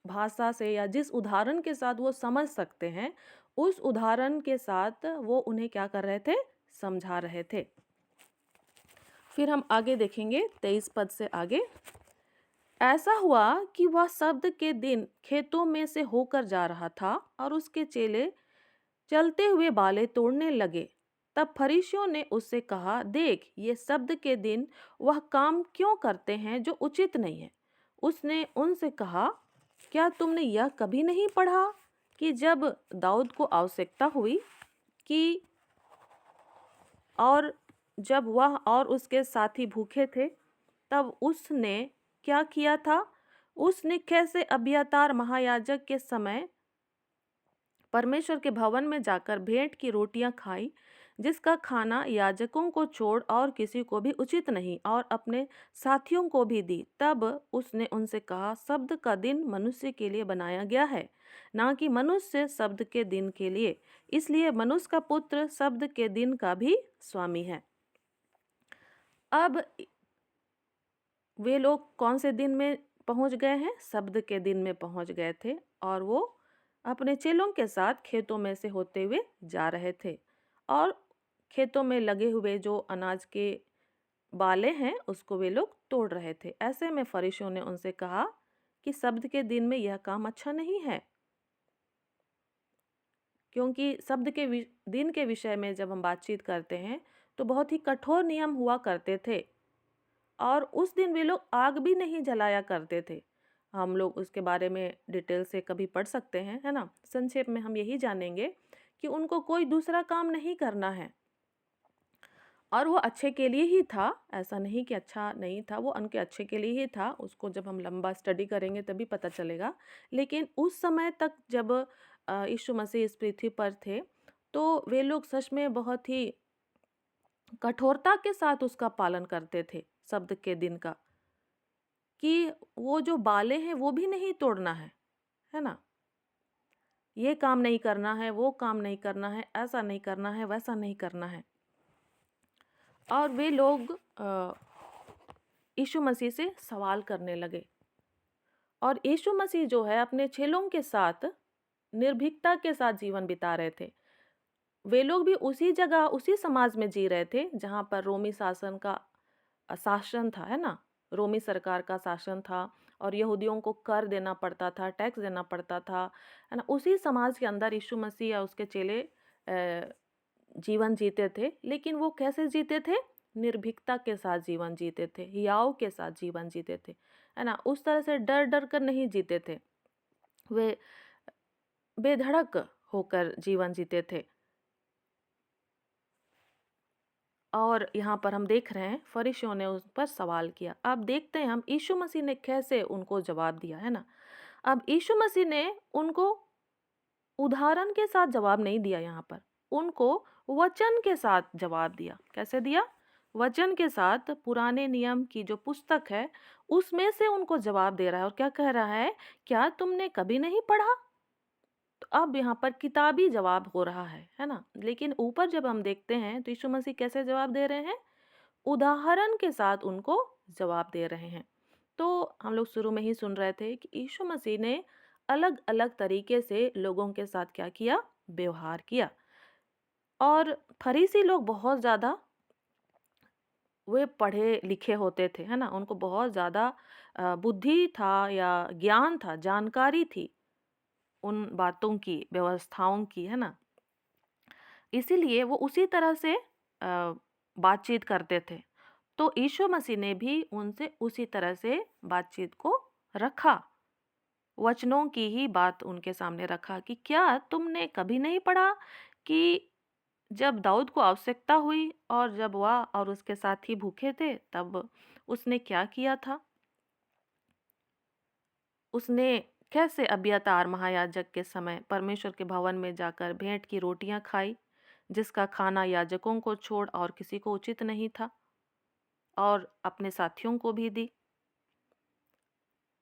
भाषा से या जिस उदाहरण के साथ वो समझ सकते हैं, उस उदाहरण के साथ वो उन्हें क्या कर रहे थे, समझा रहे थे। फिर हम आगे देखेंगे 23 पद से आगे। ऐसा हुआ कि वह शब्द के दिन खेतों में से होकर जा रहा था और उसके चेले चलते हुए बालें तोड़ने लगे। तब फरीसियों ने उससे कहा, देख, ये शब्द के दिन वह काम क्यों करते हैं जो उचित नहीं है। उसने उनसे कहा, क्या तुमने यह कभी नहीं पढ़ा कि जब दाऊद को आवश्यकता हुई कि और जब वह और उसके साथी भूखे थे, तब उसने क्या किया था, उसने कैसे अबियातार महायाजक के समय परमेश्वर के भवन में जाकर भेंट की रोटियां खाई, जिसका खाना याजकों को छोड़ और किसी को भी उचित नहीं, और अपने साथियों को भी दी। तब उसने उनसे कहा, शब्द का दिन मनुष्य के लिए बनाया गया है, ना कि मनुष्य शब्द के दिन के लिए। इसलिए मनुष्य का पुत्र शब्द के दिन का भी स्वामी है। अब वे लोग कौन से दिन में पहुंच गए हैं? शब्द के दिन में पहुंच गए थे, और वो अपने चेलों के साथ खेतों में से होते हुए जा रहे थे, और खेतों में लगे हुए जो अनाज के बाले हैं उसको वे लोग तोड़ रहे थे। ऐसे में फरीसियों ने उनसे कहा कि शब्द के दिन में यह काम अच्छा नहीं है, क्योंकि शब्द के दिन के विषय में जब हम बातचीत करते हैं तो बहुत ही कठोर नियम हुआ करते थे, और उस दिन वे लोग आग भी नहीं जलाया करते थे। हम लोग उसके बारे में डिटेल से कभी पढ़ सकते हैं, है ना। संक्षेप में हम यही जानेंगे कि उनको कोई दूसरा काम नहीं करना है, और वो अच्छे के लिए ही था। ऐसा नहीं कि अच्छा नहीं था, वो उनके अच्छे के लिए ही था। उसको जब हम लंबा स्टडी करेंगे तभी पता चलेगा। लेकिन उस समय तक जब यीशु मसीह इस पृथ्वी पर थे, तो वे लोग सच में बहुत ही कठोरता के साथ उसका पालन करते थे, शब्द के दिन का, कि वो जो बाले हैं वो भी नहीं तोड़ना है ना। ये काम नहीं करना है, वो काम नहीं करना है, ऐसा नहीं करना है, वैसा नहीं करना है। और वे लोग यीशु मसीह से सवाल करने लगे, और यीशु मसीह जो है अपने चेलों के साथ निर्भीकता के साथ जीवन बिता रहे थे। वे लोग भी उसी जगह, उसी समाज में जी रहे थे जहाँ पर रोमी शासन का शासन था, है ना। रोमी सरकार का शासन था, और यहूदियों को कर देना पड़ता था, टैक्स देना पड़ता था, है ना। उसी समाज के अंदर यीशु मसीह या उसके चेले जीवन जीते थे। लेकिन वो कैसे जीते थे? निर्भीकता के साथ जीवन जीते थे, हियाव के साथ जीवन जीते थे, है ना। उस तरह से डर डर कर नहीं जीते थे, वे बेधड़क होकर जीवन जीते थे। और यहाँ पर हम देख रहे हैं फरीसियों ने उस पर सवाल किया। अब देखते हैं हम यीशु मसीह ने कैसे उनको जवाब दिया, है ना। अब यीशु मसीह ने उनको उदाहरण के साथ जवाब नहीं दिया, यहाँ पर उनको वचन के साथ जवाब दिया। कैसे दिया? वचन के साथ। पुराने नियम की जो पुस्तक है उसमें से उनको जवाब दे रहा है, और क्या कह रहा है? क्या तुमने कभी नहीं पढ़ा? तो अब यहाँ पर किताबी जवाब हो रहा है ना। लेकिन ऊपर जब हम देखते हैं तो यीशु मसीह कैसे जवाब दे रहे हैं? उदाहरण के साथ उनको जवाब दे रहे हैं। तो हम लोग शुरू में ही सुन रहे थे कि यीशु मसीह ने अलग अलग तरीके से लोगों के साथ क्या किया? व्यवहार किया। और फरीसी लोग बहुत ज़्यादा वे पढ़े लिखे होते थे, है ना। उनको बहुत ज़्यादा बुद्धि था या ज्ञान था, जानकारी थी उन बातों की, व्यवस्थाओं की, है ना। इसीलिए वो उसी तरह से बातचीत करते थे। तो यीशु मसीह ने भी उनसे उसी तरह से बातचीत को रखा, वचनों की ही बात उनके सामने रखा कि क्या तुमने कभी नहीं पढ़ा कि जब दाऊद को आवश्यकता हुई और जब वह और उसके साथी भूखे थे तब उसने क्या किया था? उसने कैसे अब्यातार महायाजक के समय परमेश्वर के भवन में जाकर भेंट की रोटियां खाई, जिसका खाना याजकों को छोड़ और किसी को उचित नहीं था, और अपने साथियों को भी दी।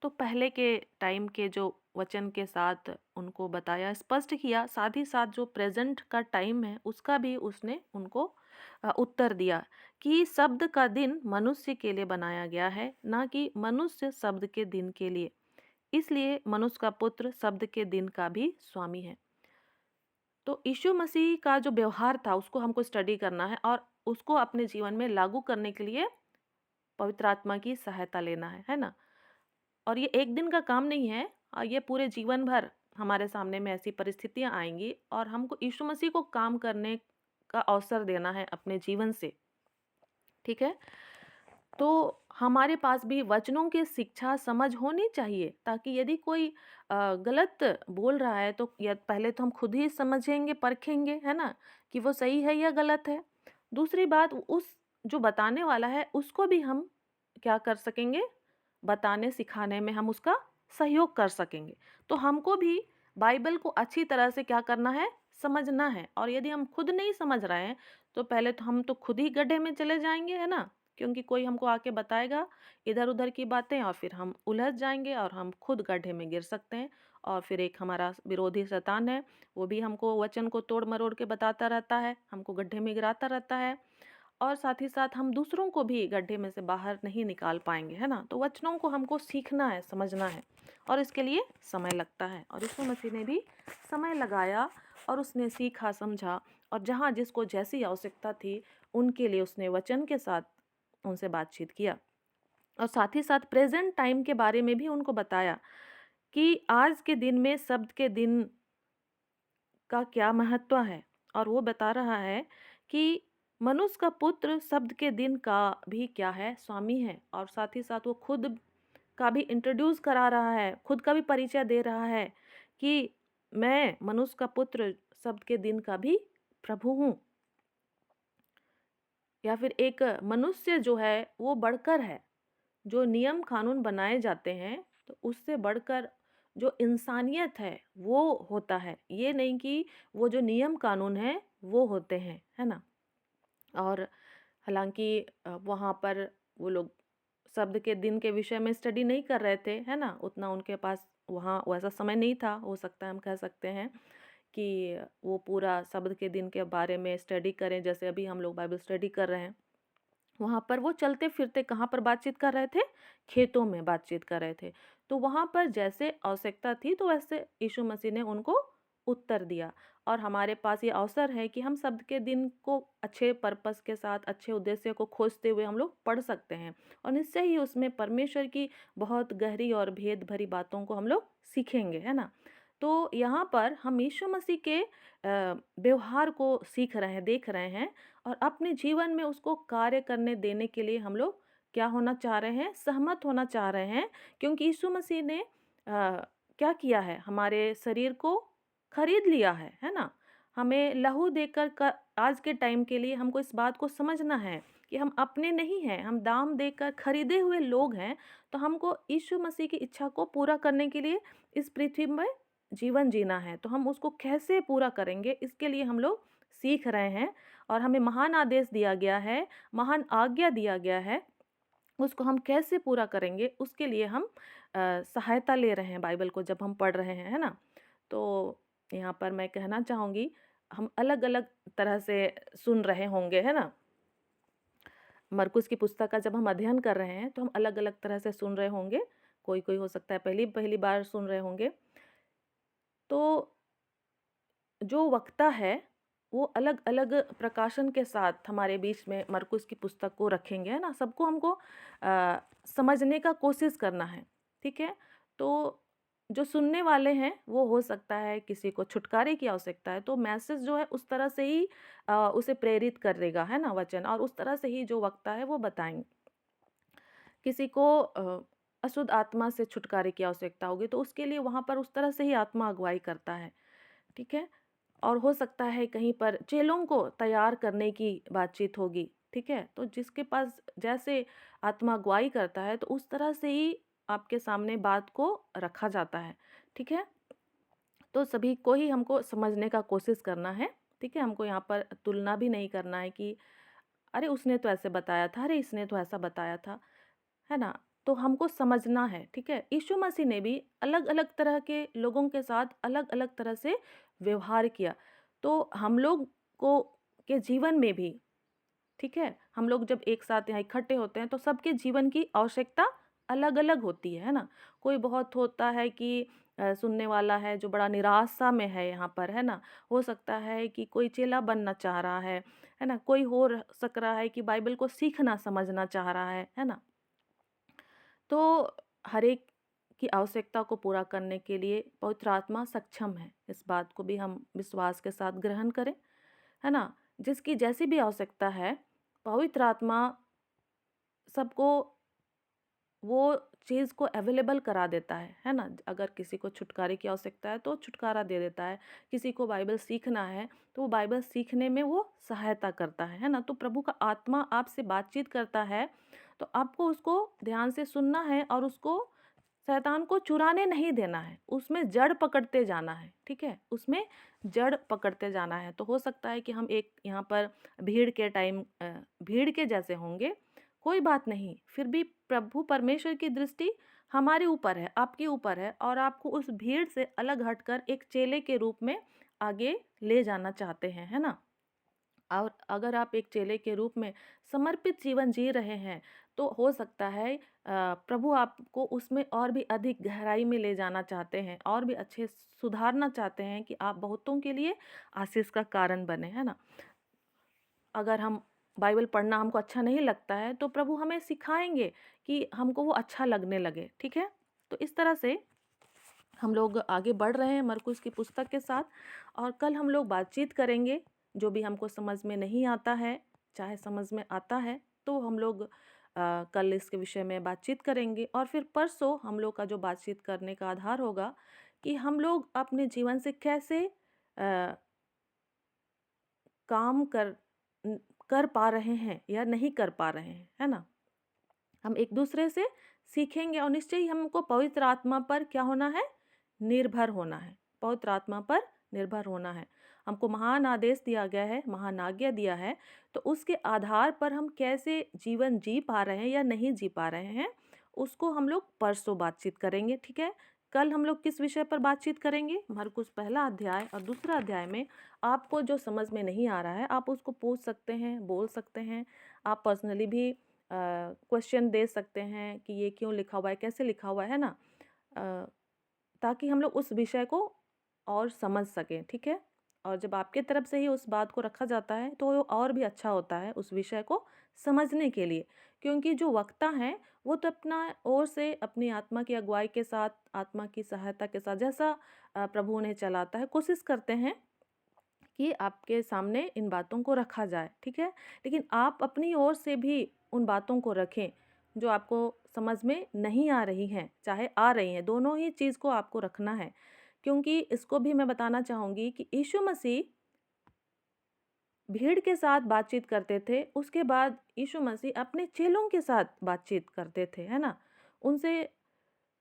तो पहले के टाइम के जो वचन के साथ उनको बताया, स्पष्ट किया, साथ ही साथ जो प्रेजेंट का टाइम है उसका भी उसने उनको उत्तर दिया कि शब्द का दिन मनुष्य के लिए बनाया गया है, ना कि मनुष्य शब्द के दिन के लिए। इसलिए मनुष्य का पुत्र शब्द के दिन का भी स्वामी है। तो यीशु मसीह का जो व्यवहार था उसको हमको स्टडी करना है, और उसको अपने जीवन में लागू करने के लिए पवित्र आत्मा की सहायता लेना है ना। और ये एक दिन का काम नहीं है, ये पूरे जीवन भर हमारे सामने में ऐसी परिस्थितियां आएंगी, और हमको यीशु मसीह को काम करने का अवसर देना है अपने जीवन से। ठीक है। तो हमारे पास भी वचनों की शिक्षा समझ होनी चाहिए, ताकि यदि कोई गलत बोल रहा है तो पहले तो हम खुद ही समझेंगे, परखेंगे, है ना, कि वो सही है या गलत है। दूसरी बात, उस जो बताने वाला है उसको भी हम क्या कर सकेंगे? बताने सिखाने में हम उसका सहयोग कर सकेंगे। तो हमको भी बाइबल को अच्छी तरह से क्या करना है, समझना है। और यदि हम खुद नहीं समझ रहे हैं तो पहले तो हम तो खुद ही गड्ढे में चले जाएंगे, है ना, क्योंकि कोई हमको आके बताएगा इधर उधर की बातें और फिर हम उलझ जाएंगे और हम खुद गड्ढे में गिर सकते हैं। और फिर एक हमारा विरोधी शैतान है, वो भी हमको वचन को तोड़ मरोड़ के बताता रहता है, हमको गड्ढे में गिराता रहता है। और साथ ही साथ हम दूसरों को भी गड्ढे में से बाहर नहीं निकाल पाएंगे, है ना। तो वचनों को हमको सीखना है, समझना है, और इसके लिए समय लगता है। और यीशु मसीह ने भी समय लगाया और उसने सीखा, समझा, और जहाँ जिसको जैसी आवश्यकता थी उनके लिए उसने वचन के साथ उनसे बातचीत किया। और साथ ही साथ प्रेजेंट टाइम के बारे में भी उनको बताया कि आज के दिन में शब्द के दिन का क्या महत्व है। और वो बता रहा है कि मनुष्य का पुत्र शब्द के दिन का भी क्या है, स्वामी है। और साथ ही साथ वो खुद का भी इंट्रोड्यूस करा रहा है, खुद का भी परिचय दे रहा है कि मैं मनुष्य का पुत्र शब्द के दिन का भी प्रभु हूँ। या फिर एक मनुष्य जो है वो बढ़कर है, जो नियम कानून बनाए जाते हैं तो उससे बढ़कर जो इंसानियत है वो होता है। ये नहीं कि वो जो नियम कानून है वो होते हैं, है ना। और हालांकि वहाँ पर वो लोग शब्द के दिन के विषय में स्टडी नहीं कर रहे थे, है ना, उतना उनके पास वहाँ वैसा समय नहीं था। हो सकता है हम कह सकते हैं कि वो पूरा शब्द के दिन के बारे में स्टडी करें, जैसे अभी हम लोग बाइबल स्टडी कर रहे हैं। वहाँ पर वो चलते फिरते कहाँ पर बातचीत कर रहे थे, खेतों में बातचीत कर रहे थे। तो वहाँ पर जैसे आवश्यकता थी तो वैसे यीशु मसीह ने उनको उत्तर दिया। और हमारे पास ये अवसर है कि हम शब्द के दिन को अच्छे पर्पस के साथ, अच्छे उद्देश्य को खोजते हुए हम लोग पढ़ सकते हैं, और निश्चय ही उसमें परमेश्वर की बहुत गहरी और भेद भरी बातों को हम लोग सीखेंगे, है ना। तो यहाँ पर हम यीशु मसीह के व्यवहार को सीख रहे हैं, देख रहे हैं, और अपने जीवन में उसको कार्य करने देने के लिए हम लोग क्या होना चाह रहे हैं, सहमत होना चाह रहे हैं। क्योंकि यीशु मसीह ने क्या किया है, हमारे शरीर को खरीद लिया है ना। हमें लहू देकर आज के टाइम के लिए हमको इस बात को समझना है कि हम अपने नहीं हैं, हम दाम देकर खरीदे हुए लोग हैं। तो हमको यीशु मसीह की इच्छा को पूरा करने के लिए इस पृथ्वी में जीवन जीना है। तो हम उसको कैसे पूरा करेंगे, इसके लिए हम लोग सीख रहे हैं। और हमें महान आदेश दिया गया है, महान आज्ञा दिया गया है, उसको हम कैसे पूरा करेंगे उसके लिए हम सहायता ले रहे हैं बाइबल को जब हम पढ़ रहे हैं, है ना। तो यहाँ पर मैं कहना चाहूँगी, हम अलग अलग तरह से सुन रहे होंगे, है ना। मरकुस की पुस्तक का जब हम अध्ययन कर रहे हैं तो हम अलग अलग तरह से सुन रहे होंगे। कोई कोई हो सकता है पहली पहली बार सुन रहे होंगे। तो जो वक्ता है वो अलग अलग प्रकाशन के साथ हमारे बीच में मरकुस की पुस्तक को रखेंगे, है ना। सबको हमको समझने का कोशिश करना है, ठीक है। तो जो सुनने वाले हैं वो हो सकता है किसी को छुटकारे की आवश्यकता है तो मैसेज जो है उस तरह से ही उसे प्रेरित करेगा, है ना, वचन, और उस तरह से ही जो वक्ता है वो बताएंगे। किसी को अशुद्ध आत्मा से छुटकारे की आवश्यकता होगी तो उसके लिए वहाँ पर उस तरह से ही आत्मा अगुवाई करता है, ठीक है। और हो सकता है कहीं पर चेलों को तैयार करने की बातचीत होगी, ठीक है। तो जिसके पास जैसे आत्मा अगुवाई करता है तो उस तरह से ही आपके सामने बात को रखा जाता है, ठीक है। तो सभी को ही हमको समझने का कोशिश करना है, ठीक है। हमको यहाँ पर तुलना भी नहीं करना है कि अरे उसने तो ऐसे बताया था, अरे इसने तो ऐसा बताया था, है ना। तो हमको समझना है, ठीक है। यीशु मसीह ने भी अलग अलग तरह के लोगों के साथ अलग अलग तरह से व्यवहार किया। तो हम लोग को के जीवन में भी, ठीक है, हम लोग जब एक साथ यहाँ इकट्ठे होते हैं तो सबके जीवन की आवश्यकता अलग अलग होती है ना। कोई बहुत होता है कि सुनने वाला है जो बड़ा निराशा में है यहाँ पर, है ना। हो सकता है कि कोई चेला बनना चाह रहा है ना। कोई हो सक रहा है कि बाइबल को सीखना समझना चाह रहा है ना। तो हर एक की आवश्यकता को पूरा करने के लिए पवित्र आत्मा सक्षम है, इस बात को भी हम विश्वास के साथ ग्रहण करें, है ना। जिसकी जैसी भी आवश्यकता है पवित्र आत्मा सबको वो चीज़ को अवेलेबल करा देता है ना। अगर किसी को छुटकारे की आवश्यकता है तो छुटकारा दे देता है, किसी को बाइबल सीखना है तो वो बाइबल सीखने में वो सहायता करता है ना। तो प्रभु का आत्मा आपसे बातचीत करता है तो आपको उसको ध्यान से सुनना है और उसको शैतान को चुराने नहीं देना है, उसमें जड़ पकड़ते जाना है, ठीक है? उसमें जड़ पकड़ते जाना है। तो हो सकता है कि हम एक यहाँ पर भीड़ के जैसे होंगे, कोई बात नहीं, फिर भी प्रभु परमेश्वर की दृष्टि हमारे ऊपर है, आपके ऊपर है, और आपको उस भीड़ से अलग हटकर एक चेले के रूप में आगे ले जाना चाहते हैं, है ना? और अगर आप एक चेले के रूप में समर्पित जीवन जी रहे हैं, तो हो सकता है प्रभु आपको उसमें और भी अधिक गहराई में ले जाना चाहते हैं, और भी अच्छे सुधारना चाहते हैं कि आप बहुतों के लिए आशीष का कारण बने, है ना? अगर हम बाइबल पढ़ना हमको अच्छा नहीं लगता है, तो प्रभु हमें सिखाएंगे कि हमको वो अच्छा लगने लगे, ठीक है? तो इस तरह से हम लोग आगे बढ़ रहे हैं मरकुस की पुस्तक के साथ, और कल हम लोग बातचीत करेंगे जो भी हमको समझ में नहीं आता है, चाहे समझ में आता है तो हम लोग कल इसके विषय में बातचीत करेंगे। और फिर परसों हम लोग का जो बातचीत करने का आधार होगा कि हम लोग अपने जीवन से कैसे काम कर पा रहे हैं या नहीं कर पा रहे हैं, है ना? हम एक दूसरे से सीखेंगे, और निश्चय ही हमको पवित्र आत्मा पर क्या होना है? निर्भर होना है। पवित्र आत्मा पर निर्भर होना है। हमको महान आदेश दिया गया है, महान आज्ञा दिया है, तो उसके आधार पर हम कैसे जीवन जी पा रहे हैं या नहीं जी पा रहे हैं, उसको हम लोग परसों बातचीत करेंगे, ठीक है? कल हम लोग किस विषय पर बातचीत करेंगे? मरकुस पहला अध्याय और दूसरा अध्याय में आपको जो समझ में नहीं आ रहा है, आप उसको पूछ सकते हैं, बोल सकते हैं। आप पर्सनली भी क्वेश्चन दे सकते हैं कि ये क्यों लिखा हुआ है, कैसे लिखा हुआ है ना? अ, ताकि हम लोग उस विषय को और समझ सकें, ठीक है? और जब आपके तरफ से ही उस बात को रखा जाता है, तो वो और भी अच्छा होता है उस विषय को समझने के लिए। क्योंकि जो वक्ता हैं, वो तो अपना ओर से अपनी आत्मा की अगुवाई के साथ, आत्मा की सहायता के साथ, जैसा प्रभु उन्हें चलाता है, कोशिश करते हैं कि आपके सामने इन बातों को रखा जाए, ठीक है? लेकिन आप अपनी ओर से भी उन बातों को रखें जो आपको समझ में नहीं आ रही हैं, चाहे आ रही हैं, दोनों ही चीज़ को आपको रखना है। क्योंकि इसको भी मैं बताना चाहूँगी कि यीशु मसीह भीड़ के साथ बातचीत करते थे, उसके बाद यीशु मसीह अपने चेलों के साथ बातचीत करते थे, है ना? उनसे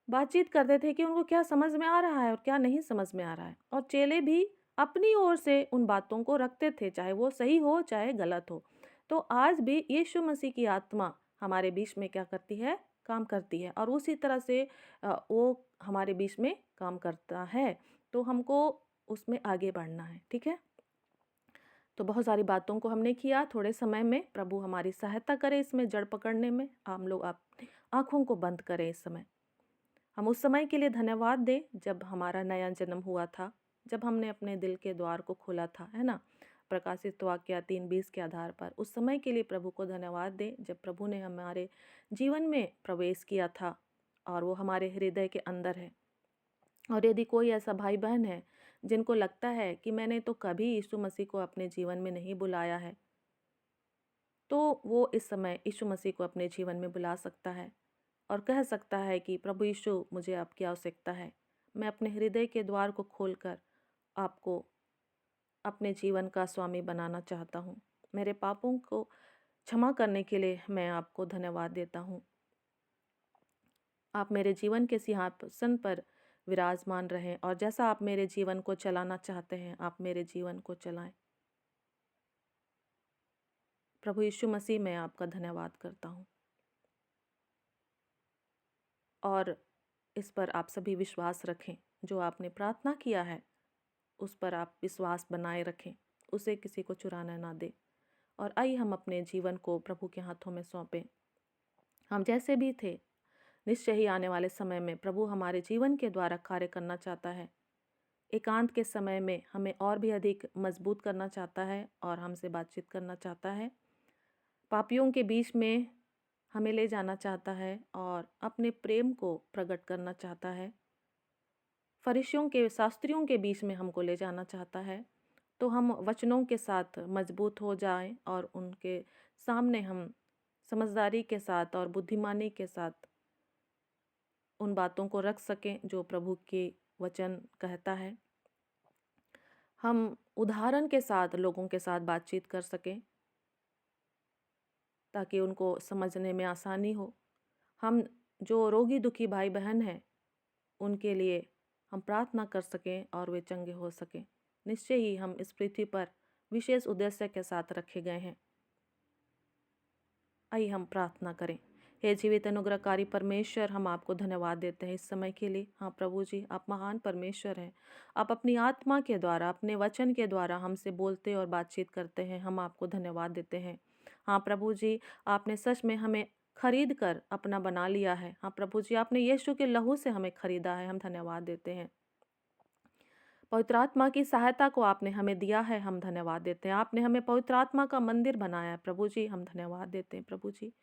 बातचीत करते थे कि उनको क्या समझ में आ रहा है और क्या नहीं समझ में आ रहा है, और चेले भी अपनी ओर से उन बातों को रखते थे, चाहे वो सही हो चाहे गलत हो। तो आज भी यीशु मसीह की आत्मा हमारे बीच में क्या करती है? काम करती है, और उसी तरह से वो हमारे बीच में काम करता है। तो हमको उसमें आगे बढ़ना है, ठीक है? तो बहुत सारी बातों को हमने किया थोड़े समय में। प्रभु हमारी सहायता करे इसमें जड़ पकड़ने में। हम लोग अपनी आँखों को बंद करें इस समय। हम उस समय के लिए धन्यवाद दें जब हमारा नया जन्म हुआ था, जब हमने अपने दिल के द्वार को खोला था, है ना? प्रकाशित वाक्य 3:20 के आधार पर उस समय के लिए प्रभु को धन्यवाद दें जब प्रभु ने हमारे जीवन में प्रवेश किया था, और वो हमारे हृदय के अंदर है। और यदि कोई ऐसा भाई बहन है जिनको लगता है कि मैंने तो कभी यीशु मसीह को अपने जीवन में नहीं बुलाया है, तो वो इस समय यीशु मसीह को अपने जीवन में बुला सकता है और कह सकता है कि प्रभु यीशु, मुझे आपकी आवश्यकता है। मैं अपने हृदय के द्वार को खोलकर आपको अपने जीवन का स्वामी बनाना चाहता हूँ। मेरे पापों को क्षमा करने के लिए मैं आपको धन्यवाद देता हूँ। आप मेरे जीवन के सिंहासन पर विराजमान रहें, और जैसा आप मेरे जीवन को चलाना चाहते हैं, आप मेरे जीवन को चलाएं। प्रभु यीशु मसीह, मैं आपका धन्यवाद करता हूँ, और इस पर आप सभी विश्वास रखें। जो आपने प्रार्थना किया है उस पर आप विश्वास बनाए रखें, उसे किसी को चुराना ना दें। और आइए हम अपने जीवन को प्रभु के हाथों में सौंपें। हम जैसे भी थे, निश्चय ही आने वाले समय में प्रभु हमारे जीवन के द्वारा कार्य करना चाहता है। एकांत के समय में हमें और भी अधिक मजबूत करना चाहता है और हमसे बातचीत करना चाहता है। पापियों के बीच में हमें ले जाना चाहता है और अपने प्रेम को प्रकट करना चाहता है। फरीसियों के, शास्त्रियों के बीच में हमको ले जाना चाहता है। तो हम वचनों के साथ मजबूत हो जाएं और उनके सामने हम समझदारी के साथ और बुद्धिमानी के साथ उन बातों को रख सकें जो प्रभु के वचन कहता है। हम उदाहरण के साथ लोगों के साथ बातचीत कर सकें ताकि उनको समझने में आसानी हो। हम जो रोगी दुखी भाई बहन हैं, उनके लिए हम प्रार्थना कर सकें और वे चंगे हो सकें। निश्चय ही हम इस पृथ्वी पर विशेष उद्देश्य के साथ रखे गए हैं। आइए हम प्रार्थना करें। हे जीवित अनुग्रहकारी परमेश्वर, हम आपको धन्यवाद देते हैं इस समय के लिए। हाँ प्रभु जी, आप महान परमेश्वर हैं। आप अपनी आत्मा के द्वारा, अपने वचन के द्वारा हमसे बोलते और बातचीत करते हैं। हम आपको धन्यवाद देते हैं। हाँ प्रभु जी, आपने सच में हमें खरीद कर अपना बना लिया है। हाँ प्रभु जी, आपने यीशु के लहू से हमें खरीदा है। हम धन्यवाद देते हैं। पवित्र आत्मा की सहायता को आपने हमें दिया है। हम धन्यवाद देते हैं। आपने हमें पवित्र आत्मा का मंदिर बनाया है। प्रभु जी, हम धन्यवाद देते हैं। प्रभु जी,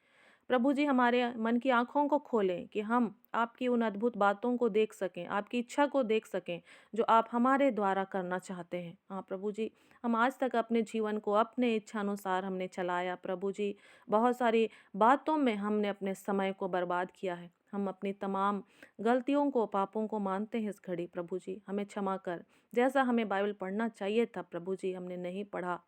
प्रभु जी, हमारे मन की आँखों को खोलें कि हम आपकी उन अद्भुत बातों को देख सकें, आपकी इच्छा को देख सकें, जो आप हमारे द्वारा करना चाहते हैं। हाँ प्रभु जी, हम आज तक अपने जीवन को अपने इच्छानुसार हमने चलाया। प्रभु जी, बहुत सारी बातों में हमने अपने समय को बर्बाद किया है। हम अपनी तमाम गलतियों को, पापों को मानते हैं इस घड़ी। प्रभु जी, हमें क्षमा कर। जैसा हमें बाइबल पढ़ना चाहिए था प्रभु जी, हमने नहीं पढ़ा।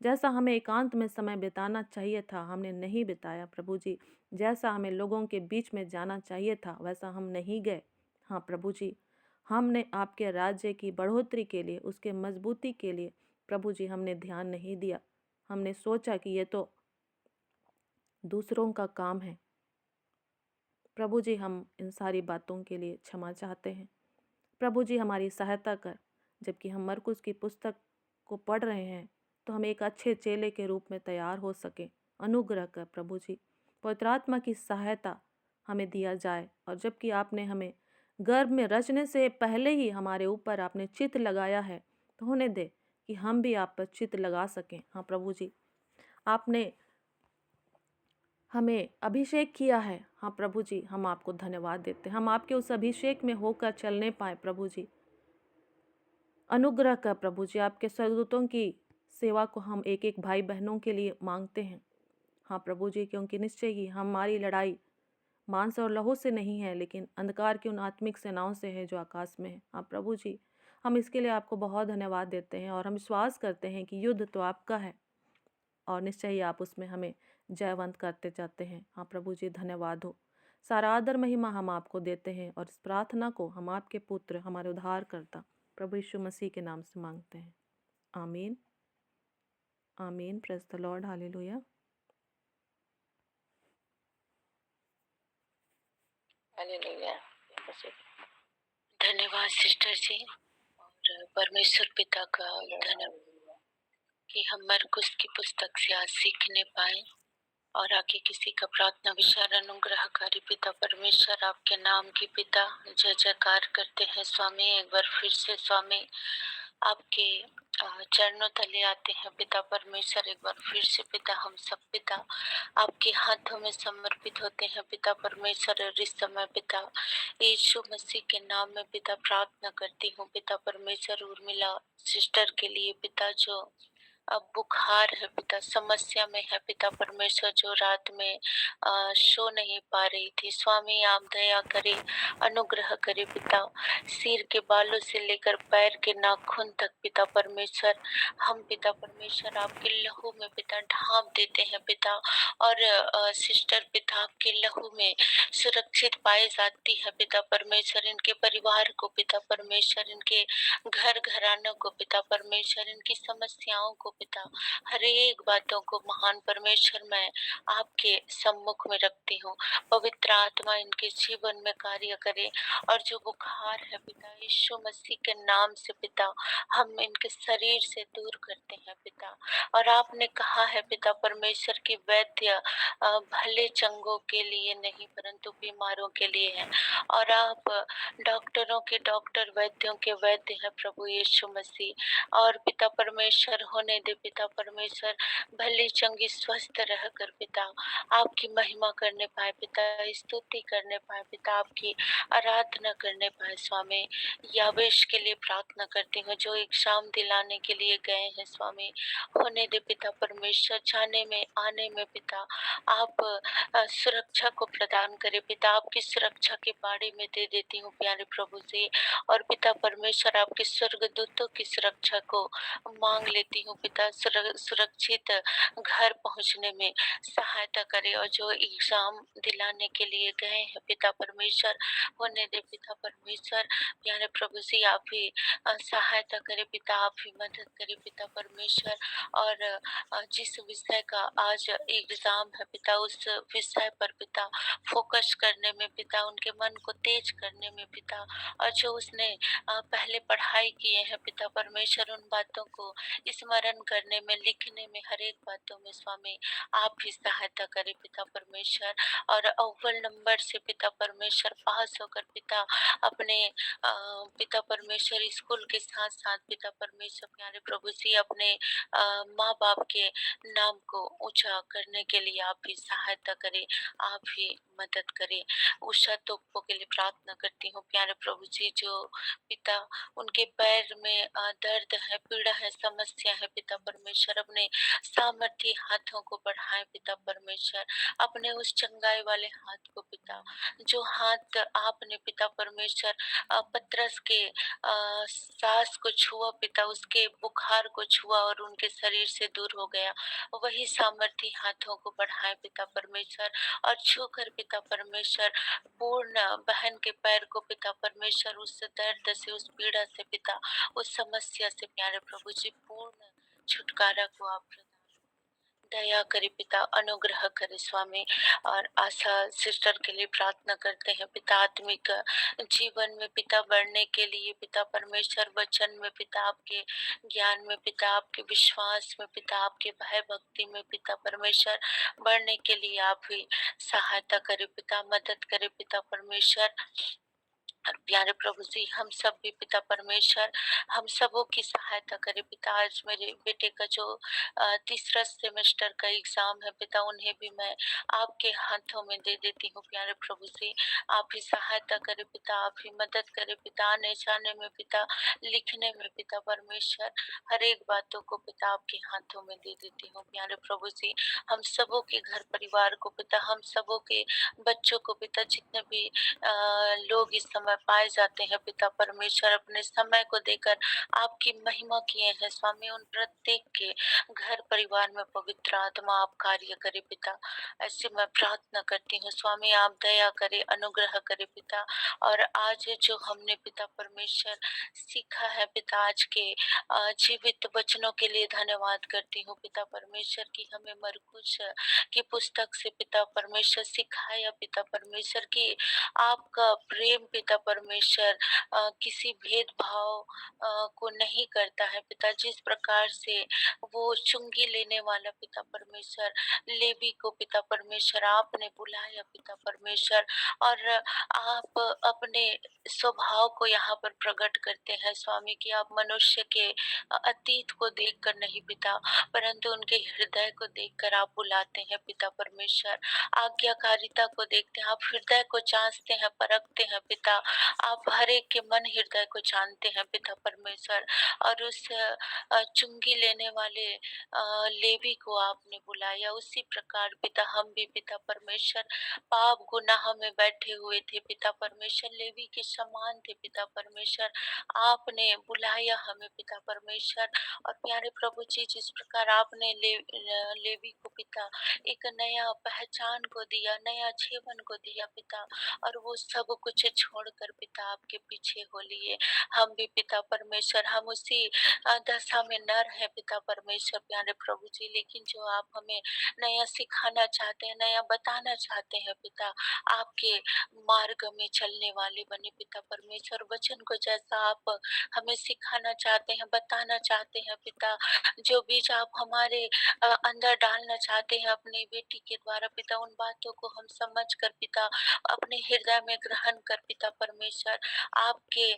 जैसा हमें एकांत में समय बिताना चाहिए था, हमने नहीं बिताया। प्रभु जी, जैसा हमें लोगों के बीच में जाना चाहिए था, वैसा हम नहीं गए। हाँ प्रभु जी, हमने आपके राज्य की बढ़ोतरी के लिए, उसके मजबूती के लिए प्रभु जी हमने ध्यान नहीं दिया। हमने सोचा कि ये तो दूसरों का काम है। प्रभु जी, हम इन सारी बातों के लिए क्षमा चाहते हैं। प्रभु जी, हमारी सहायता कर। जबकि हम मरकुस की पुस्तक को पढ़ रहे हैं, तो हम एक अच्छे चेले के रूप में तैयार हो सके। अनुग्रह कर प्रभु जी, पवित्र आत्मा की सहायता हमें दिया जाए। और जबकि आपने हमें गर्भ में रचने से पहले ही हमारे ऊपर आपने चित्त लगाया है, तो होने दे कि हम भी आप पर चित्त लगा सकें। हाँ प्रभु जी, आपने हमें अभिषेक किया है। हाँ प्रभु जी, हम आपको धन्यवाद देते हैं। हम आपके उस अभिषेक में होकर चलने पाए। प्रभु जी, अनुग्रह कर प्रभु जी। आपके स्वर्गदूतों की सेवा को हम एक एक भाई बहनों के लिए मांगते हैं। हाँ प्रभु जी, क्योंकि निश्चय ही हमारी लड़ाई मांस और लहू से नहीं है, लेकिन अंधकार की उन आत्मिक सेनाओं से है जो आकाश में है। हाँ प्रभु जी, हम इसके लिए आपको बहुत धन्यवाद देते हैं और हम विश्वास करते हैं कि युद्ध तो आपका है और निश्चय ही आप उसमें हमें जयवंत करते जाते हैं। हाँ प्रभु जी, धन्यवाद हो। सारा आदर महिमा हम आपको देते हैं और इस प्रार्थना को हम आपके पुत्र, हमारे उद्धारकर्ता प्रभु यीशु मसीह के नाम से मांगते हैं। आमीन, आमीन। Praise the Lord, hallelujah. Hallelujah. धन्यवाद सिस्टर जी, और परमेश्वर पिता का धन्यवाद कि हम मरकुस की पुस्तक से आज सीखने पाए। और आगे किसी का प्रार्थना विचार अनुग्रहकारी पिता परमेश्वर, आपके नाम की पिता जय जयकार करते हैं स्वामी। एक बार फिर से स्वामी आपके चरणों तले आते हैं पिता परमेश्वर। एक बार फिर से पिता, हम सब पिता आपके हाथों में समर्पित होते हैं पिता परमेश्वर। और इस समय पिता यीशु मसीह के नाम में पिता प्रार्थना करती हूँ पिता परमेश्वर, उर्मिला सिस्टर के लिए पिता, जो अब बुखार है पिता, समस्या में है पिता परमेश्वर, जो रात में सो नहीं पा रही थी। स्वामी आप दया करे, अनुग्रह करे पिता। सिर के बालों से लेकर पैर के नाखून तक पिता परमेश्वर, हम पिता परमेश्वर आपके लहू में पिता ढांप देते हैं पिता। और सिस्टर पिता आपके लहू में सुरक्षित पाई जाती है पिता परमेश्वर। इनके परिवार को पिता परमेश्वर, इनके घर घरानों को पिता परमेश्वर, इनकी समस्याओं को पिता, हर एक बातों को महान परमेश्वर मैं आपके सम्मुख में रखती हूँ। पवित्र आत्मा इनके जीवन में कार्य करे। और जो बुखार है पिता, यीशु मसीह के नाम से पिता हम इनके शरीर से दूर करते हैं पिता। और आपने कहा है पिता परमेश्वर की वैद्य भले चंगों के लिए नहीं परंतु बीमारों के लिए है। और आप डॉक्टरों के डॉक्टर, वैद्यों के वैद्य है प्रभु यीशु मसीह। और पिता परमेश्वर होने दे पिता परमेश्वर, भली चंगी स्वस्थ रहकर पिता आपकी महिमा करने पाए पिता, स्तुति करने पाए पिता, आपकी आराधना करने पाए स्वामी। यावेश के लिए प्रार्थना करती हूँ जो एक शाम दिलाने के लिए गए हैं स्वामी। होने दे पिता परमेश्वर, जाने में आने में पिता आप सुरक्षा को प्रदान करे पिता। आपकी सुरक्षा के बारे में दे देती हूँ प्यारे प्रभु जी। और पिता परमेश्वर आपके स्वर्गदूतों की सुरक्षा को मांग लेती हूँ पिता पिता सुरक्षित घर पहुँचने में सहायता करे, और जो एग्ज़ाम दिलाने के लिए गए हैं पिता परमेश्वर, होने दे पिता परमेश्वर। प्यारे प्रभु जी, आप ही सहायता करें पिता, आप ही मदद करें पिता परमेश्वर। और जिस विषय का आज एग्ज़ाम है पिता, उस विषय पर पिता फ़ोकस करने में पिता, उनके मन को तेज करने में पिता, और जो उसने पहले पढ़ाई किए हैं पिता परमेश्वर, उन बातों को स्मरण करने में, लिखने में, हर एक बातों में स्वामी आप ही सहायता करें पिता परमेश्वर। और अव्वल नंबर से पिता परमेश्वर पास होकर पिता अपने पिता परमेश्वर स्कूल के साथ साथ पिता परमेश्वर प्यारे प्रभु जी अपने माँ बाप के नाम को ऊंचा करने के लिए आप ही सहायता करें, आप ही मदद करें। उषा तोप्पो के लिए प्रार्थना करती हूँ प्यारे प्रभु जी, जो पिता उनके पैर में दर्द है, पीड़ा है, समस्या है पिता परमेश्वर, अपने सामर्थ्य हाथों को बढ़ाए पिता परमेश्वर, अपने उस चंगाई वाले हाथ को पिता, जो हाथ आपने पिता परमेश्वर पतरस के सांस को छुआ पिता, उसके बुखार को छुआ और उनके शरीर से दूर हो गया, वही सामर्थ्य हाथों को बढ़ाए पिता परमेश्वर, और छूकर पिता परमेश्वर पूर्ण बहन के पैर को पिता परमेश्वर, उस दर्द से, उस पीड़ा से पिता, उस समस्या से प्यारे प्रभु जी पूर्ण छुटकारा को आप दया करे पिता, अनुग्रह करे स्वामी। और आशा सिस्टर के लिए प्रार्थना करते हैं पिता, आत्मिक जीवन में पिता बढ़ने के लिए पिता परमेश्वर, वचन में पिता, आपके ज्ञान में पिता, आपके विश्वास में पिता, आपके भय भक्ति में पिता परमेश्वर बढ़ने के लिए आप ही सहायता करे पिता, मदद करे पिता परमेश्वर। और प्यारे प्रभु जी, हम सब भी पिता परमेश्वर, हम सबों की सहायता करें पिता। आज मेरे बेटे का जो तीसरा सेमेस्टर का एग्जाम है पिता, उन्हें भी मैं आपके हाथों में दे देती हूँ प्यारे प्रभु जी। आप ही सहायता करें पिता, आप ही मदद करें पिता, आने जाने में पिता, लिखने में पिता परमेश्वर, हर एक बातों को पिता आपके हाथों में दे देती हूँ प्यारे प्रभु जी। हम सबों के घर परिवार को पिता, हम सबों के बच्चों को पिता, जितने भी लोग इस समय पाए जाते हैं पिता परमेश्वर, अपने समय को देकर आपकी महिमा किए हैं स्वामी, उन प्रत्येक के घर परिवार में पवित्र आत्मा आप कार्य करे पिता। ऐसे मैं प्रार्थना करती हूँ स्वामी, आप दया करे, अनुग्रह करे पिता। और आज जो हमने पिता परमेश्वर सीखा है पिता, आज के जीवित वचनों के लिए धन्यवाद करती हूँ पिता परमेश्वर, की हमें मरकुश की पुस्तक से पिता परमेश्वर सिखाया पिता परमेश्वर, की आपका प्रेम पिता परमेश्वर किसी भेदभाव को नहीं करता है पिता। जिस प्रकार से वो चुंगी लेने वाला पिता परमेश्वर लेवी को पिता परमेश्वर आपने बुलाया पिता परमेश्वर, और आप अपने स्वभाव को यहाँ पर प्रकट करते हैं स्वामी, कि आप मनुष्य के अतीत को देखकर नहीं पिता, परंतु उनके हृदय को देखकर आप बुलाते हैं पिता परमेश्वर। आज्ञाकारिता को देखते हैं आप, हृदय को जांचते हैं, परखते हैं पिता। आप हर एक के मन हृदय को जानते हैं पिता परमेश्वर। और उस चुंगी लेने वाले लेवी को आपने बुलाया, उसी प्रकार पिता हम भी पिता परमेश्वर पाप गुनाह में बैठे हुए थे पिता परमेश्वर, लेवी के समान थे पिता परमेश्वर। आपने बुलाया हमें पिता परमेश्वर। और प्यारे प्रभु जी, जिस प्रकार आपने लेवी को पिता एक नया पहचान को दिया, नया जीवन को दिया पिता, और वो सब कुछ छोड़कर पिता आपके पीछे हो लिए। हम भी पिता परमेश्वर, हम उसी दशा में न रहे पिता परमेश्वर प्यारे प्रभु जी, लेकिन जो आप हमें नया सिखाना चाहते हैं, नया बताना चाहते हैं पिता, आपके मार्ग में चलने वाले बने पिता परमेश्वर। वचन को जैसा आप हमें सिखाना चाहते हैं, बताना चाहते हैं पिता, जो बीज आप हमारे अंदर डालना चाहते हैं अपनी बेटी के द्वारा पिता, उन बातों को हम समझ कर पिता अपने हृदय में ग्रहण कर पिता परमेश्वर, आपके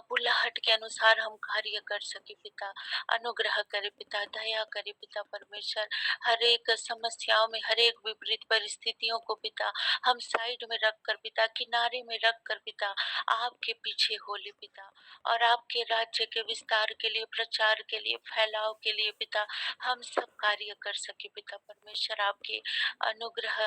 बुलाहट के अनुसार हम कार्य कर सके पिता। अनुग्रह करे पिता, दया करे पिता परमेश्वर। हर एक समस्याओं में, हर एक विपरीत परिस्थितियों को पिता हम साइड में रख कर पिता, किनारे में रख कर पिता आपके पीछे होले पिता, और आपके राज्य के विस्तार के लिए, प्रचार के लिए, फैलाव के लिए पिता हम सब कार्य कर सके पिता परमेश्वर। आपकी अनुग्रह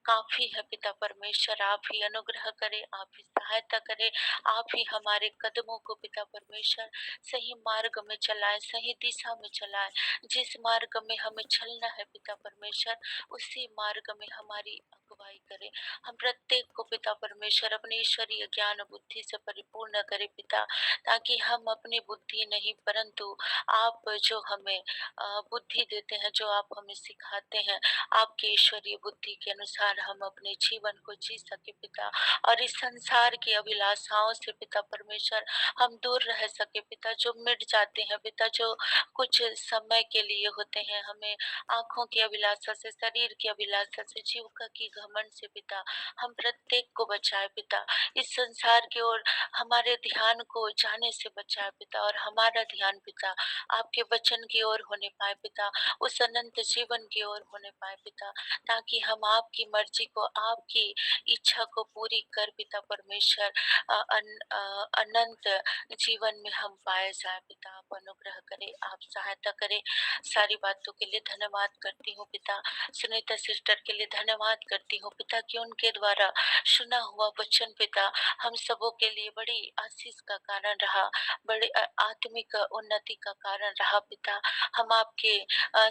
काफी है पिता परमेश्वर, आप ही अनुग्रह करें, आप ही सहायता करें, आप ही हमारे कदमों को पिता परमेश्वर सही मार्ग में चलाएं, सही दिशा में चलाएं। जिस मार्ग में हमें चलना है पिता परमेश्वर, उसी मार्ग में हमारी अगुवाई करें। हम प्रत्येक को पिता परमेश्वर अपने ईश्वरीय ज्ञान बुद्धि से परिपूर्ण करें पिता, ताकि हम अपनी बुद्धि नहीं परंतु आप जो हमें बुद्धि देते हैं, जो आप हमें सिखाते हैं, आपकी ईश्वरीय बुद्धि के अनुसार हम अपने जीवन को जी सके पिता, और इस संसार की अभिलाषाओं से पिता परमेश्वर हम दूर रह सके पिता, जो मिट जाते हैं पिता, जो कुछ समय के लिए होते हैं। हमें आंखों की अभिलाषा से, शरीर की अभिलाषा से, जीविका की घमंड से पिता, हम प्रत्येक को बचाए पिता। इस संसार की ओर हमारे ध्यान को जाने से बचाए पिता, और हमारा ध्यान पिता आपके वचन की ओर होने पाए पिता, उस अनंत जीवन की ओर होने पाए पिता, ताकि हम आपकी मर्जी को, आपकी इच्छा को पूरी कर पिता परमेश्वर अनंत जीवन में हम पाए जाए पिता। आप अनुग्रह करें, आप सहायता करें। सारी बातों के लिए धन्यवाद करती हूँ पिता। सुनीता सिस्टर के लिए धन्यवाद करती हूँ पिता, कि उनके द्वारा सुना हुआ वचन पिता हम सबों के लिए बड़ी आशीष का कारण रहा, बड़ी आत्मिक उन्नति का कारण रहा पिता। हम आपके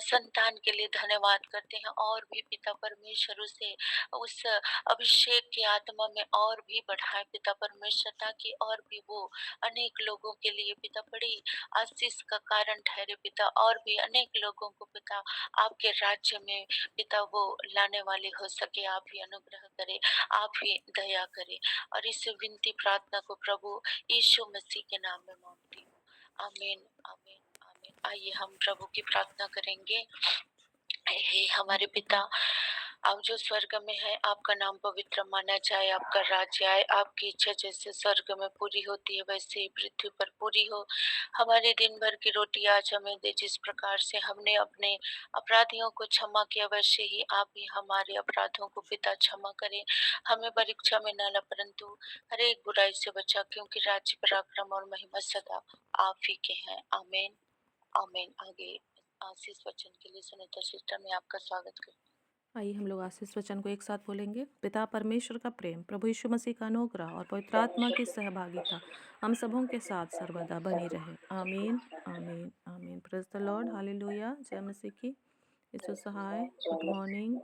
संतान के लिए धन्यवाद करते हैं, और भी पिता परमेश्वर उसे उस अभिषेक की आत्मा में और भी बढ़ाए पिता परमेश्वर, ताकि और भी वो अनेक लोगों के लिए पिता बड़ी आशीष का कारण ठहरे पिता, और भी अनेक लोगों को पिता आपके राज्य में पिता वो लाने वाले हो सके। आप ही अनुग्रह करें, आप ही दया करें, और इस विनती प्रार्थना को प्रभु यीशु मसीह के नाम में मांगती हूँ। आमीन, आमीन, आमीन। आइए हम प्रभु की प्रार्थना करेंगे। हे हमारे पिता, आप जो स्वर्ग में है, आपका नाम पवित्र माना जाए, आपका राज्य आए, आपकी इच्छा जैसे स्वर्ग में पूरी होती है वैसे ही पृथ्वी पर पूरी हो। हमारे दिन भर की रोटी आज हमें दे, जिस प्रकार से हमने अपने अपराधियों को क्षमा किया वैसे ही आप भी हमारे अपराधों को पिता क्षमा करें। हमें परीक्षा में न ला, परंतु हर एक बुराई से बचा, क्योंकि राज्य, पराक्रम और महिमा सदा आप ही के हैं। आमीन, आमीन। आगे आशीष वचन के लिए सुनीता सिस्टर में आपका स्वागत करती हूँ। आइए हम लोग आशीष वचन को एक साथ बोलेंगे। पिता परमेश्वर का प्रेम, प्रभु यीशु मसीह का अनुग्रह और पवित्र आत्मा की सहभागिता हम सबों के साथ सर्वदा बनी रहे। आमीन, आमीन, आमीन। Praise the Lord, hallelujah. जय मसीह की। यीशु सहाय। Good morning.